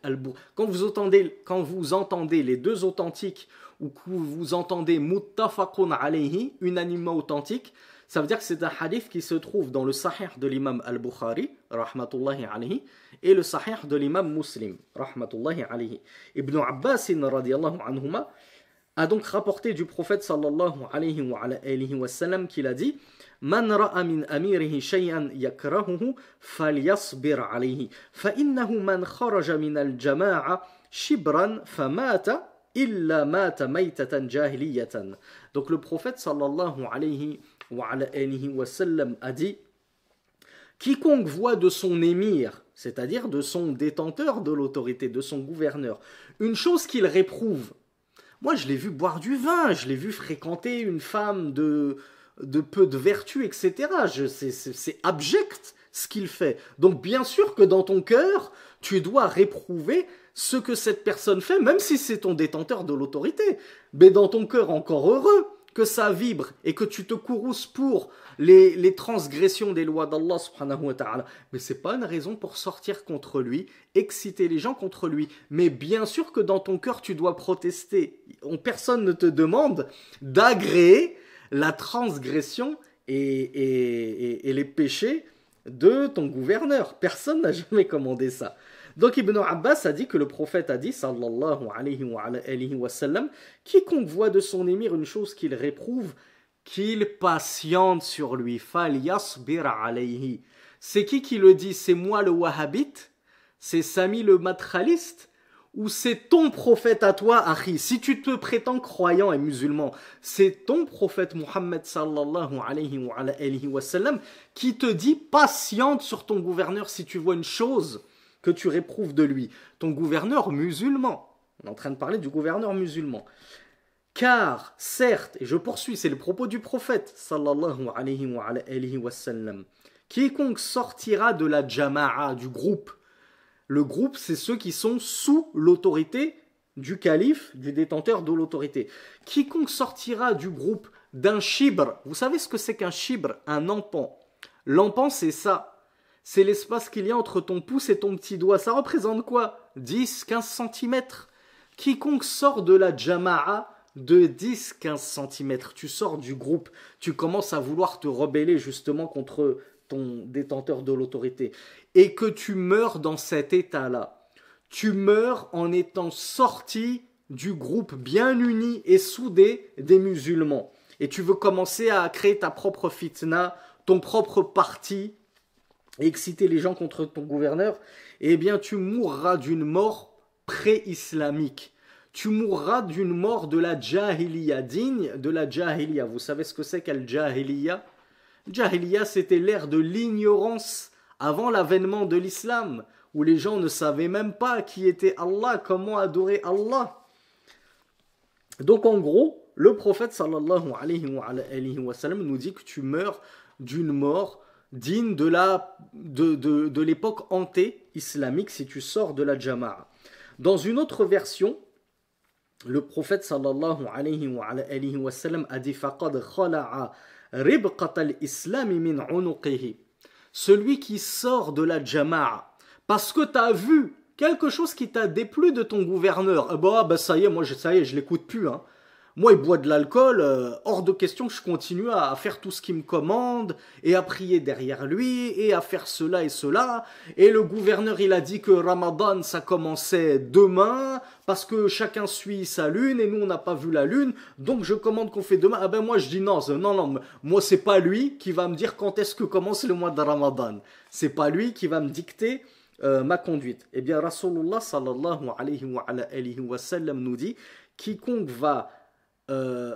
quand vous entendez les deux authentiques ou que vous entendez muttafaqun alayhi, unanimement authentique, ça veut dire que c'est un hadith qui se trouve dans le Sahih de l'imam al-Bukhari, rahmatullahi alayhi, et le Sahih de l'imam Muslim, rahmatullahi alayhi. Ibn Abbas radiyallahu anhuma a donc rapporté du prophète sallallahu alayhi wa sallam qu'il a dit: Man ra'a min amirihi shay'an yakrahuhu falyasbir alayhi fa innahu man kharaja min al-jama'a shibran famata illa mata maytatan jahiliyatan. Donc le prophète sallallahu alayhi wa sallam a dit: quiconque voit de son émir, c'est-à-dire de son détenteur de l'autorité, de son gouverneur, une chose qu'il réprouve. Moi, je l'ai vu boire du vin, je l'ai vu fréquenter une femme de peu de vertu, etc. C'est abject ce qu'il fait. Donc, bien sûr que dans ton cœur, tu dois réprouver ce que cette personne fait, même si c'est ton détenteur de l'autorité. Mais dans ton cœur, encore heureux que ça vibre et que tu te courrouces pour les transgressions des lois d'Allah subhanahu wa ta'ala. Mais c'est pas une raison pour sortir contre lui, exciter les gens contre lui. Mais bien sûr que dans ton cœur, tu dois protester. Personne ne te demande d'agréer la transgression et les péchés de ton gouverneur. Personne n'a jamais commandé ça. Donc Ibn Abbas a dit que le prophète a dit, sallallahu alayhi wa sallam, quiconque voit de son émir une chose qu'il réprouve, qu'il patiente sur lui. Fal yasbir alayhi. C'est qui le dit? C'est moi le wahhabite? C'est Sami le matraliste? Ou c'est ton prophète à toi, Akhi? Si tu te prétends croyant et musulman, c'est ton prophète Muhammad sallallahu alayhi wa sallam qui te dit patiente sur ton gouverneur si tu vois une chose que tu réprouves de lui. Ton gouverneur musulman. On est en train de parler du gouverneur musulman. Car, certes, et je poursuis, c'est le propos du prophète, sallallahu alayhi wa sallam, quiconque sortira de la jama'a, du groupe. Le groupe, c'est ceux qui sont sous l'autorité du calife, du détenteur de l'autorité. Quiconque sortira du groupe d'un shibr, vous savez ce que c'est qu'un shibr? Un empan. L'empan, c'est ça. C'est l'espace qu'il y a entre ton pouce et ton petit doigt. Ça représente quoi? 10, 15 centimètres. Quiconque sort de la jama'a, de 10-15 cm, tu sors du groupe, tu commences à vouloir te rebeller justement contre ton détenteur de l'autorité, et que tu meurs dans cet état-là, tu meurs en étant sorti du groupe bien uni et soudé des musulmans, et tu veux commencer à créer ta propre fitna, ton propre parti, et exciter les gens contre ton gouverneur, eh bien tu mourras d'une mort pré-islamique. Tu mourras d'une mort de la jahiliya, digne de la jahiliya. Vous savez ce que c'est qu'al jahiliya? Jahiliya, c'était l'ère de l'ignorance avant l'avènement de l'islam, où les gens ne savaient même pas qui était Allah, comment adorer Allah. Donc en gros, le prophète sallallahu alayhi wa sallam nous dit que tu meurs d'une mort digne de l'époque anté-islamique si tu sors de la jama'a. Dans une autre version, le prophète sallallahu alayhi wa sallam a dit faqad khala'a ribqat al-islam min unuqihi. Celui qui sort de la jama'a parce que tu as vu quelque chose qui t'a déplu de ton gouverneur. Ça y est, moi je l'écoute plus hein. Moi, il boit de l'alcool, hors de question que je continue à faire tout ce qu'il me commande, et à prier derrière lui, et à faire cela et cela. Et le gouverneur, il a dit que Ramadan, ça commençait demain, parce que chacun suit sa lune, et nous, on n'a pas vu la lune, donc je commande qu'on fait demain. Moi, je dis non, moi, c'est pas lui qui va me dire quand est-ce que commence le mois de Ramadan. C'est pas lui qui va me dicter ma conduite. Eh bien, Rasulullah, sallallahu alayhi wa sallam, nous dit, quiconque va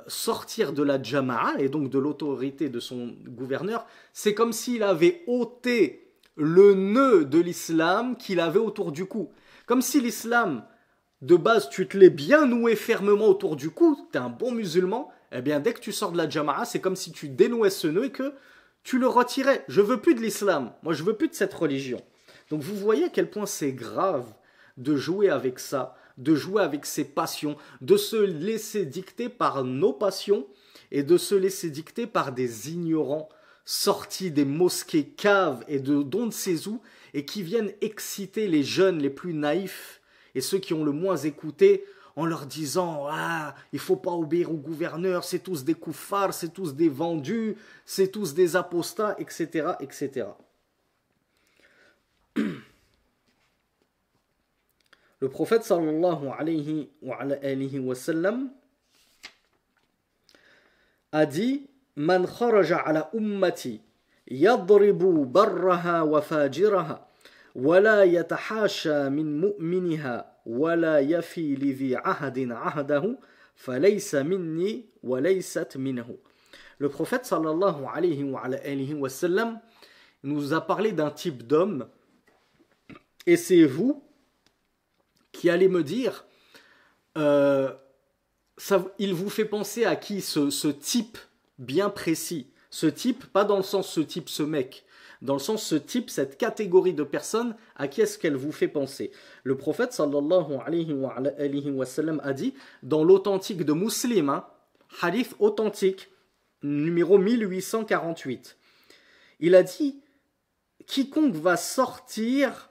sortir de la jama'a et donc de l'autorité de son gouverneur, c'est comme s'il avait ôté le nœud de l'islam qu'il avait autour du cou. Comme si l'islam, de base, tu te l'es bien noué fermement autour du cou, tu es un bon musulman, eh bien dès que tu sors de la jama'a, c'est comme si tu dénouais ce nœud et que tu le retirais. Je veux plus de l'islam, moi je veux plus de cette religion. Donc vous voyez à quel point c'est grave de jouer avec ça, de jouer avec ses passions, de se laisser dicter par nos passions et de se laisser dicter par des ignorants sortis des mosquées caves et de d'on ne sait où et qui viennent exciter les jeunes les plus naïfs et ceux qui ont le moins écouté en leur disant « Ah, il faut pas obéir au gouverneur, c'est tous des koufars, c'est tous des vendus, c'est tous des apostats, etc. etc. » Le prophète sallallahu alayhi wa sallam a dit Man kharaja ala ummati yadribu barraha wa fajiraha wa la yatahasha min mu'miniha wa la yafi li dhi ahadin ahdahu falaysa minni wa laysat minhu. Le prophète sallallahu alayhi wa sallam nous a parlé d'un type d'homme et c'est vous qui allez me dire, il vous fait penser à qui ce type bien précis? Ce type, pas dans le sens ce type, ce mec, dans le sens ce type, cette catégorie de personnes, à qui est-ce qu'elle vous fait penser? Le prophète sallallahu alayhi wa sallam a dit, dans l'authentique de Muslim, hein, hadith authentique, numéro 1848, il a dit, quiconque va sortir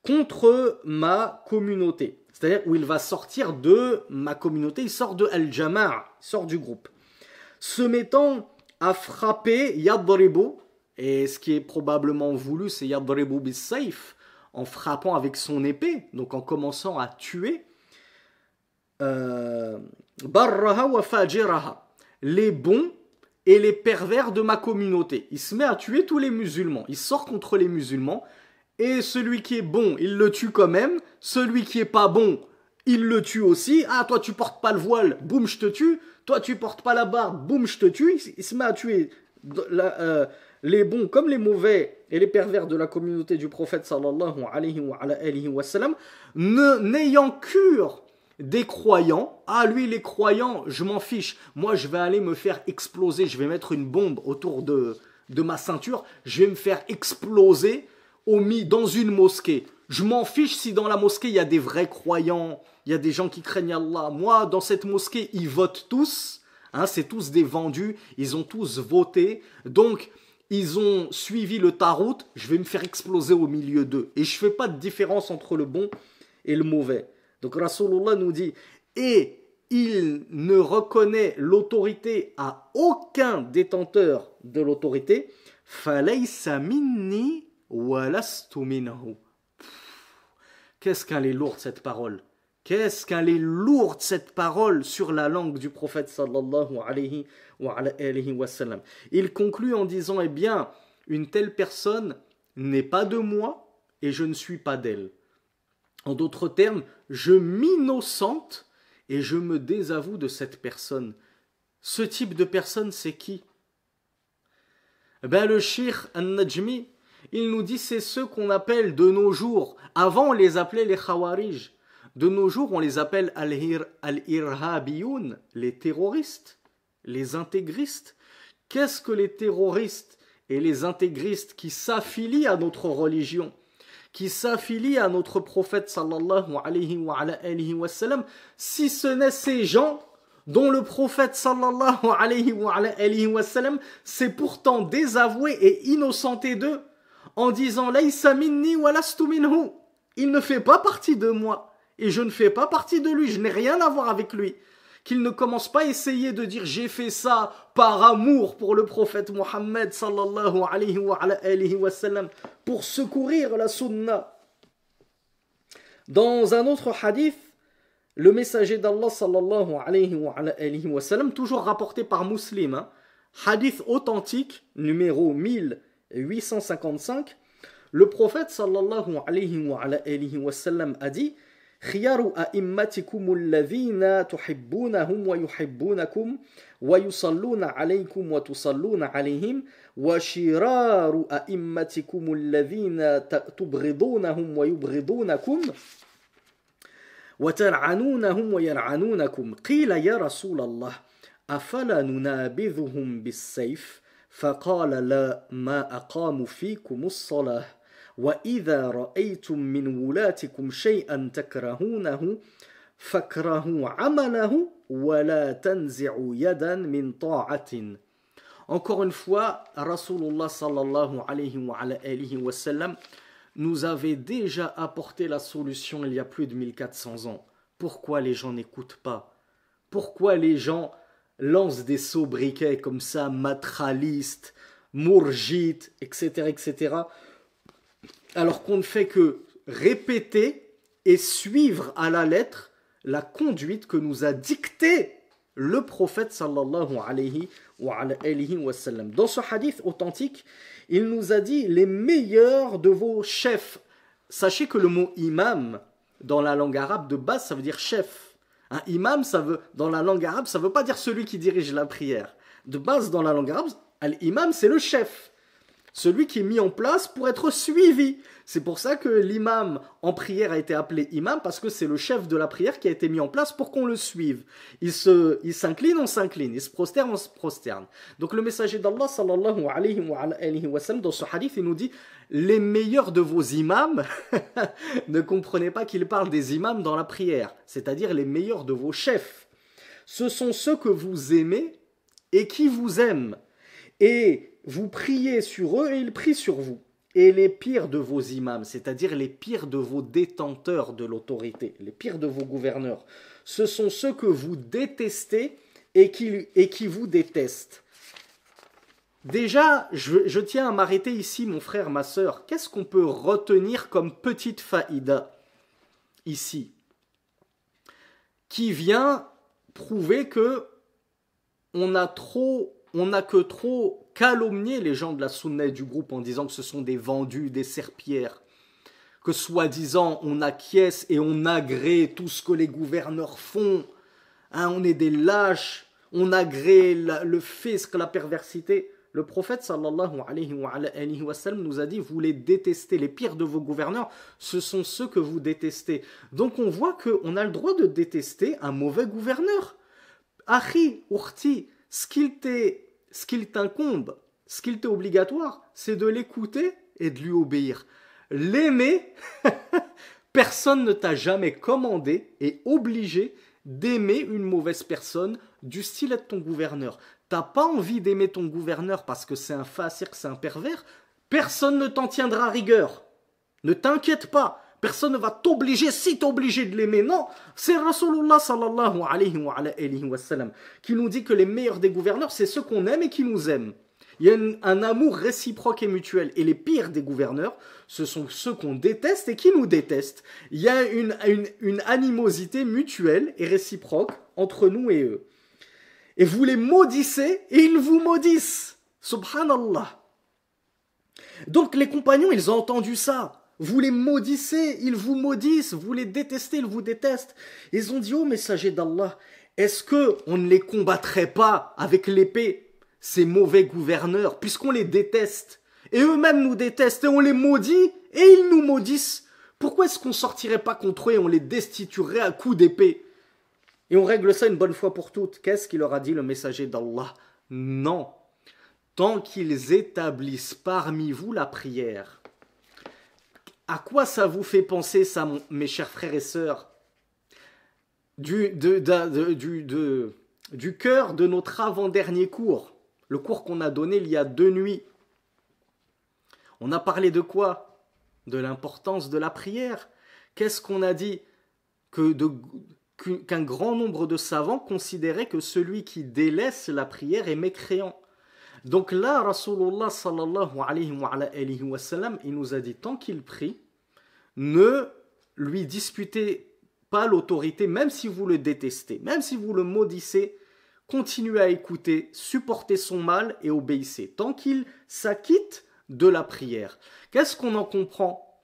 contre ma communauté, c'est-à-dire où il va sortir de ma communauté, il sort de Al-Jama'a, il sort du groupe, se mettant à frapper Yadribu, et ce qui est probablement voulu, c'est Yadribu bis-sayf, en frappant avec son épée, donc en commençant à tuer Barraha wa fajiraha, les bons et les pervers de ma communauté. Il se met à tuer tous les musulmans, il sort contre les musulmans. Et celui qui est bon, il le tue quand même. Celui qui est pas bon, il le tue aussi. Ah, toi tu portes pas le voile, boum, je te tue. Toi tu portes pas la barbe, boum, je te tue. Il se met à tuer les bons comme les mauvais et les pervers de la communauté du prophète sallallahu alayhi wa sallam, n'ayant cure des croyants. Ah, lui, les croyants, je m'en fiche. Moi, je vais aller me faire exploser. Je vais mettre une bombe autour de ma ceinture. Je vais me faire exploser dans une mosquée. Je m'en fiche si dans la mosquée, il y a des vrais croyants, il y a des gens qui craignent Allah. Moi, dans cette mosquée, ils votent tous. Hein, c'est tous des vendus. Ils ont tous voté. Donc, ils ont suivi le tarout. Je vais me faire exploser au milieu d'eux. Et je ne fais pas de différence entre le bon et le mauvais. Donc, Rasulullah nous dit, et il ne reconnaît l'autorité à aucun détenteur de l'autorité. Falaysa minni wa lastu minhu. Qu'est-ce qu'elle est lourde cette parole. Qu'est-ce qu'elle est lourde cette parole sur la langue du prophète sallallahu alayhi wa sallam. Il conclut en disant, eh bien, une telle personne n'est pas de moi et je ne suis pas d'elle. En d'autres termes, je m'innocente et je me désavoue de cette personne. Ce type de personne, c'est qui? Ben, le Cheikh An-Najmi, il nous dit c'est ceux qu'on appelle de nos jours. Avant, on les appelait les Khawarij. De nos jours, on les appelle al-irhabiyoun, les terroristes, les intégristes. Qu'est-ce que les terroristes et les intégristes qui s'affilient à notre religion, qui s'affilient à notre prophète sallallahu alayhi wa sallam, si ce n'est ces gens dont le prophète sallallahu alayhi wa sallam s'est pourtant désavoué et innocenté d'eux en disant Laysa minni wa lastu minhu. Il ne fait pas partie de moi et je ne fais pas partie de lui, je n'ai rien à voir avec lui. Qu'il ne commence pas à essayer de dire j'ai fait ça par amour pour le prophète Mohammed sallallahu alayhi wa sallam, pour secourir la sunna. Dans un autre hadith, le messager d'Allah sallallahu alayhi wa sallam, toujours rapporté par Muslim, hein, hadith authentique, numéro 1855, le prophète sallallahu alayhi wa sallam a dit خيار أئمتكم الذين تحبونهم ويحبونكم ويصلون عليكم وتصلون عليهم وشرار أئمتكم الذين تبغضونهم ويبغضونكم وتلعنونهم ويلعنونكم قيل يا رسول الله أفلا ننابذهم بالسيف فقال لا ما أقاموا فيكم الصلاة وإذا رأيتم من ولاتكم شيئا تكرهونه فاكرهوا عمله ولا تنزعوا يدا من طاعة. Encore une fois, Rasulullah sallallahu alayhi wa sallam nous avait déjà apporté la solution il y a plus de 1400 ans. Pourquoi les gens n'écoutent pas? Pourquoi les gens lancent des sobriquets comme ça, matralistes, mourjites, etc., alors qu'on ne fait que répéter et suivre à la lettre la conduite que nous a dictée le prophète sallallahu alayhi wa sallam. Dans ce hadith authentique, il nous a dit les meilleurs de vos chefs. Sachez que le mot imam, dans la langue arabe de base, ça veut dire chef. Un imam, dans la langue arabe, ça ne veut pas dire celui qui dirige la prière. De base, dans la langue arabe, l'imam, c'est le chef. Celui qui est mis en place pour être suivi. C'est pour ça que l'imam en prière a été appelé imam, parce que c'est le chef de la prière qui a été mis en place pour qu'on le suive. Il s'incline, on s'incline. Il se prosterne, on se prosterne. Donc le messager d'Allah, sallallahu alayhi wa sallam, dans ce hadith, il nous dit les meilleurs de vos imams, ne comprenez pas qu'il parle des imams dans la prière, c'est-à-dire les meilleurs de vos chefs. Ce sont ceux que vous aimez et qui vous aiment. Et vous priez sur eux et ils prient sur vous. Et les pires de vos imams, c'est-à-dire les pires de vos détenteurs de l'autorité, les pires de vos gouverneurs, ce sont ceux que vous détestez et qui vous détestent. Déjà, je tiens à m'arrêter ici, mon frère, ma sœur. Qu'est-ce qu'on peut retenir comme petite faïda ici, qui vient prouver que on a que trop calomnié les gens de la sunna et du groupe en disant que ce sont des vendus, des serpillères, que soi-disant on acquiesce et on agrée tout ce que les gouverneurs font, hein, on est des lâches, on agrée le fisc, la perversité. Le prophète sallallahu alayhi wa sallam nous a dit, vous les détestez, les pires de vos gouverneurs, ce sont ceux que vous détestez. Donc on voit qu'on a le droit de détester un mauvais gouverneur. Akhi, ukhti, ce qu'il t'incombe, ce qu'il t'est obligatoire, c'est de l'écouter et de lui obéir. L'aimer, personne ne t'a jamais commandé et obligé d'aimer une mauvaise personne du style être ton gouverneur. T'as pas envie d'aimer ton gouverneur parce que c'est un fasir, c'est un pervers, personne ne t'en tiendra rigueur. Ne t'inquiète pas, personne ne va t'obliger si t'es obligé de l'aimer. Non, c'est Rasulullah sallallahu alayhi wa sallam qui nous dit que les meilleurs des gouverneurs, c'est ceux qu'on aime et qui nous aiment. Il y a un amour réciproque et mutuel. Et les pires des gouverneurs, ce sont ceux qu'on déteste et qui nous détestent. Il y a une animosité mutuelle et réciproque entre nous et eux. Et vous les maudissez et ils vous maudissent. Subhanallah. Donc les compagnons, ils ont entendu ça. Vous les maudissez, ils vous maudissent. Vous les détestez, ils vous détestent. Ils ont dit, ô messager d'Allah, est-ce qu'on ne les combattrait pas avec l'épée, ces mauvais gouverneurs, puisqu'on les déteste, et eux-mêmes nous détestent, et on les maudit, et ils nous maudissent. Pourquoi est-ce qu'on ne sortirait pas contre eux et on les destituerait à coups d'épée? Et on règle ça une bonne fois pour toutes. Qu'est-ce qu'il leur a dit le messager d'Allah? Non. Tant qu'ils établissent parmi vous la prière. À quoi ça vous fait penser ça, mes chers frères et sœurs? Du cœur de notre avant-dernier cours. Le cours qu'on a donné il y a 2 nuits. On a parlé de quoi? De l'importance de la prière. Qu'est-ce qu'on a dit? Qu'un grand nombre de savants considéraient que celui qui délaisse la prière est mécréant. Donc là, Rasulullah sallallahu alayhi wa sallam, il nous a dit, tant qu'il prie, ne lui disputez pas l'autorité, même si vous le détestez, même si vous le maudissez, continuez à écouter, supportez son mal et obéissez, tant qu'il s'acquitte de la prière. Qu'est-ce qu'on en comprend?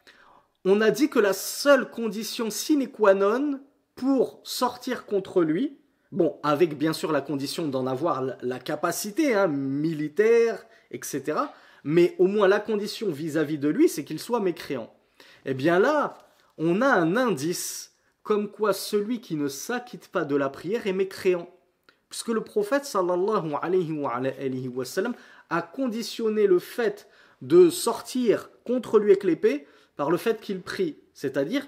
On a dit que la seule condition sine qua non pour sortir contre lui, bon, avec bien sûr la condition d'en avoir la capacité, militaire, etc., mais au moins la condition vis-à-vis de lui, c'est qu'il soit mécréant. Eh bien là, on a un indice comme quoi celui qui ne s'acquitte pas de la prière est mécréant. Puisque le prophète sallallahu alayhi wa sallam a conditionné le fait de sortir contre lui avec l'épée par le fait qu'il prie. C'est-à-dire,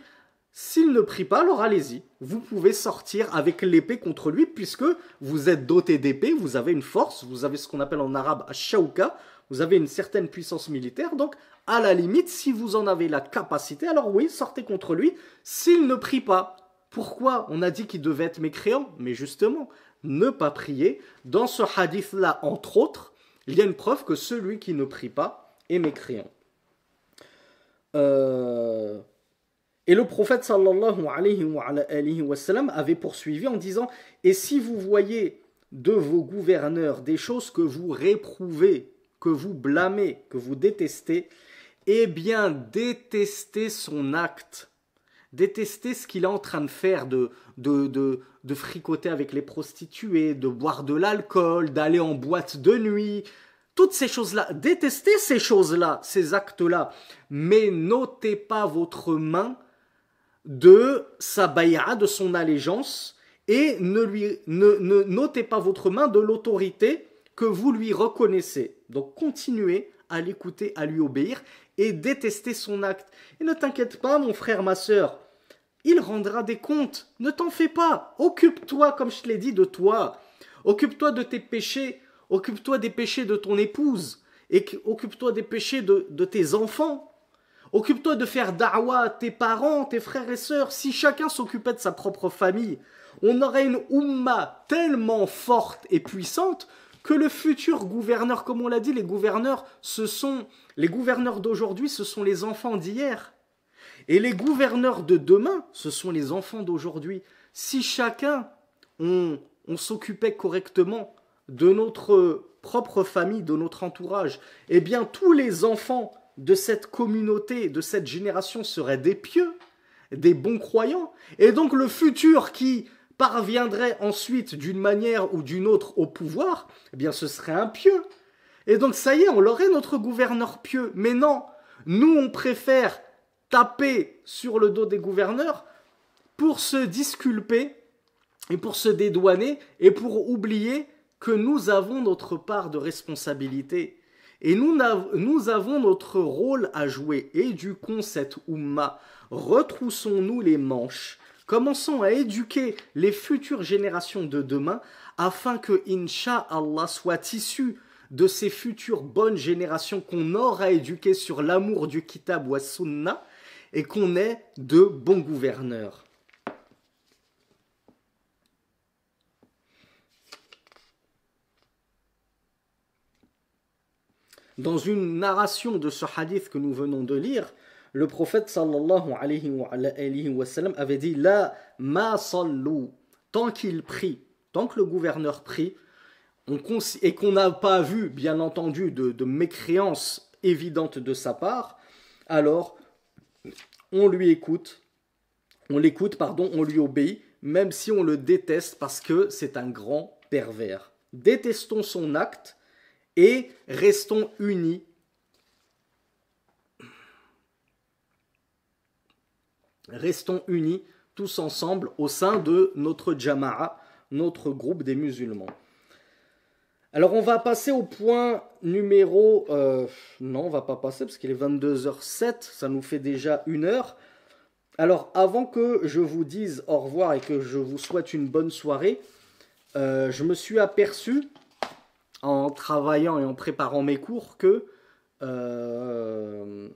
s'il ne prie pas, alors allez-y. Vous pouvez sortir avec l'épée contre lui puisque vous êtes doté d'épée, vous avez une force, vous avez ce qu'on appelle en arabe ash-shawka, vous avez une certaine puissance militaire. Donc, à la limite, si vous en avez la capacité, alors oui, sortez contre lui s'il ne prie pas. Pourquoi on a dit qu'il devait être mécréant? Mais justement, ne pas prier. Dans ce hadith-là, entre autres, il y a une preuve que celui qui ne prie pas est mécréant. Et le prophète sallallahu alayhi wa sallam avait poursuivi en disant « Et si vous voyez de vos gouverneurs des choses que vous réprouvez, que vous blâmez, que vous détestez, eh bien détestez son acte. » Détester ce qu'il est en train de faire, de fricoter avec les prostituées, de boire de l'alcool, d'aller en boîte de nuit, toutes ces choses-là. Détestez ces choses-là, ces actes-là, mais n'ôtez pas votre main de sa baïa, de son allégeance, et n'ôtez pas votre main de l'autorité que vous lui reconnaissez. Donc continuez à l'écouter, à lui obéir, et détester son acte. Et ne t'inquiète pas, mon frère, ma sœur, il rendra des comptes. Ne t'en fais pas. Occupe-toi, comme je te l'ai dit, de toi. Occupe-toi de tes péchés. Occupe-toi des péchés de ton épouse. Et occupe-toi des péchés de tes enfants. Occupe-toi de faire da'wa à tes parents, tes frères et sœurs. Si chacun s'occupait de sa propre famille, on aurait une umma tellement forte et puissante que le futur gouverneur, comme on l'a dit, les gouverneurs d'aujourd'hui, ce sont les enfants d'hier. Et les gouverneurs de demain, ce sont les enfants d'aujourd'hui. Si chacun, on s'occupait correctement de notre propre famille, de notre entourage, eh bien tous les enfants de cette communauté, de cette génération seraient des pieux, des bons croyants. Et donc le futur qui parviendrait ensuite d'une manière ou d'une autre au pouvoir, eh bien ce serait un pieux. Et donc ça y est, on l'aurait notre gouverneur pieux. Mais non, nous on préfère taper sur le dos des gouverneurs pour se disculper et pour se dédouaner et pour oublier que nous avons notre part de responsabilité. Et nous avons notre rôle à jouer. Éduquons cette Ummah. Retroussons-nous les manches. Commençons à éduquer les futures générations de demain afin que, Inch'Allah, soit issu de ces futures bonnes générations qu'on aura éduquées sur l'amour du Kitab wa Sunnah et qu'on ait de bons gouverneurs. Dans une narration de ce hadith que nous venons de lire, le prophète sallallahu alayhi wa sallam avait dit La ma sallu, tant qu'il prie, tant que le gouverneur prie, et qu'on n'a pas vu, bien entendu, de mécréance évidente de sa part, alors on lui écoute, on lui obéit, même si on le déteste parce que c'est un grand pervers. Détestons son acte et restons unis. Restons unis tous ensemble au sein de notre jama'a, notre groupe des musulmans. Alors on va passer au point numéro... non, on va pas passer parce qu'il est 22h07, ça nous fait déjà 1 heure. Alors avant que je vous dise au revoir et que je vous souhaite une bonne soirée, je me suis aperçu en travaillant et en préparant mes cours que je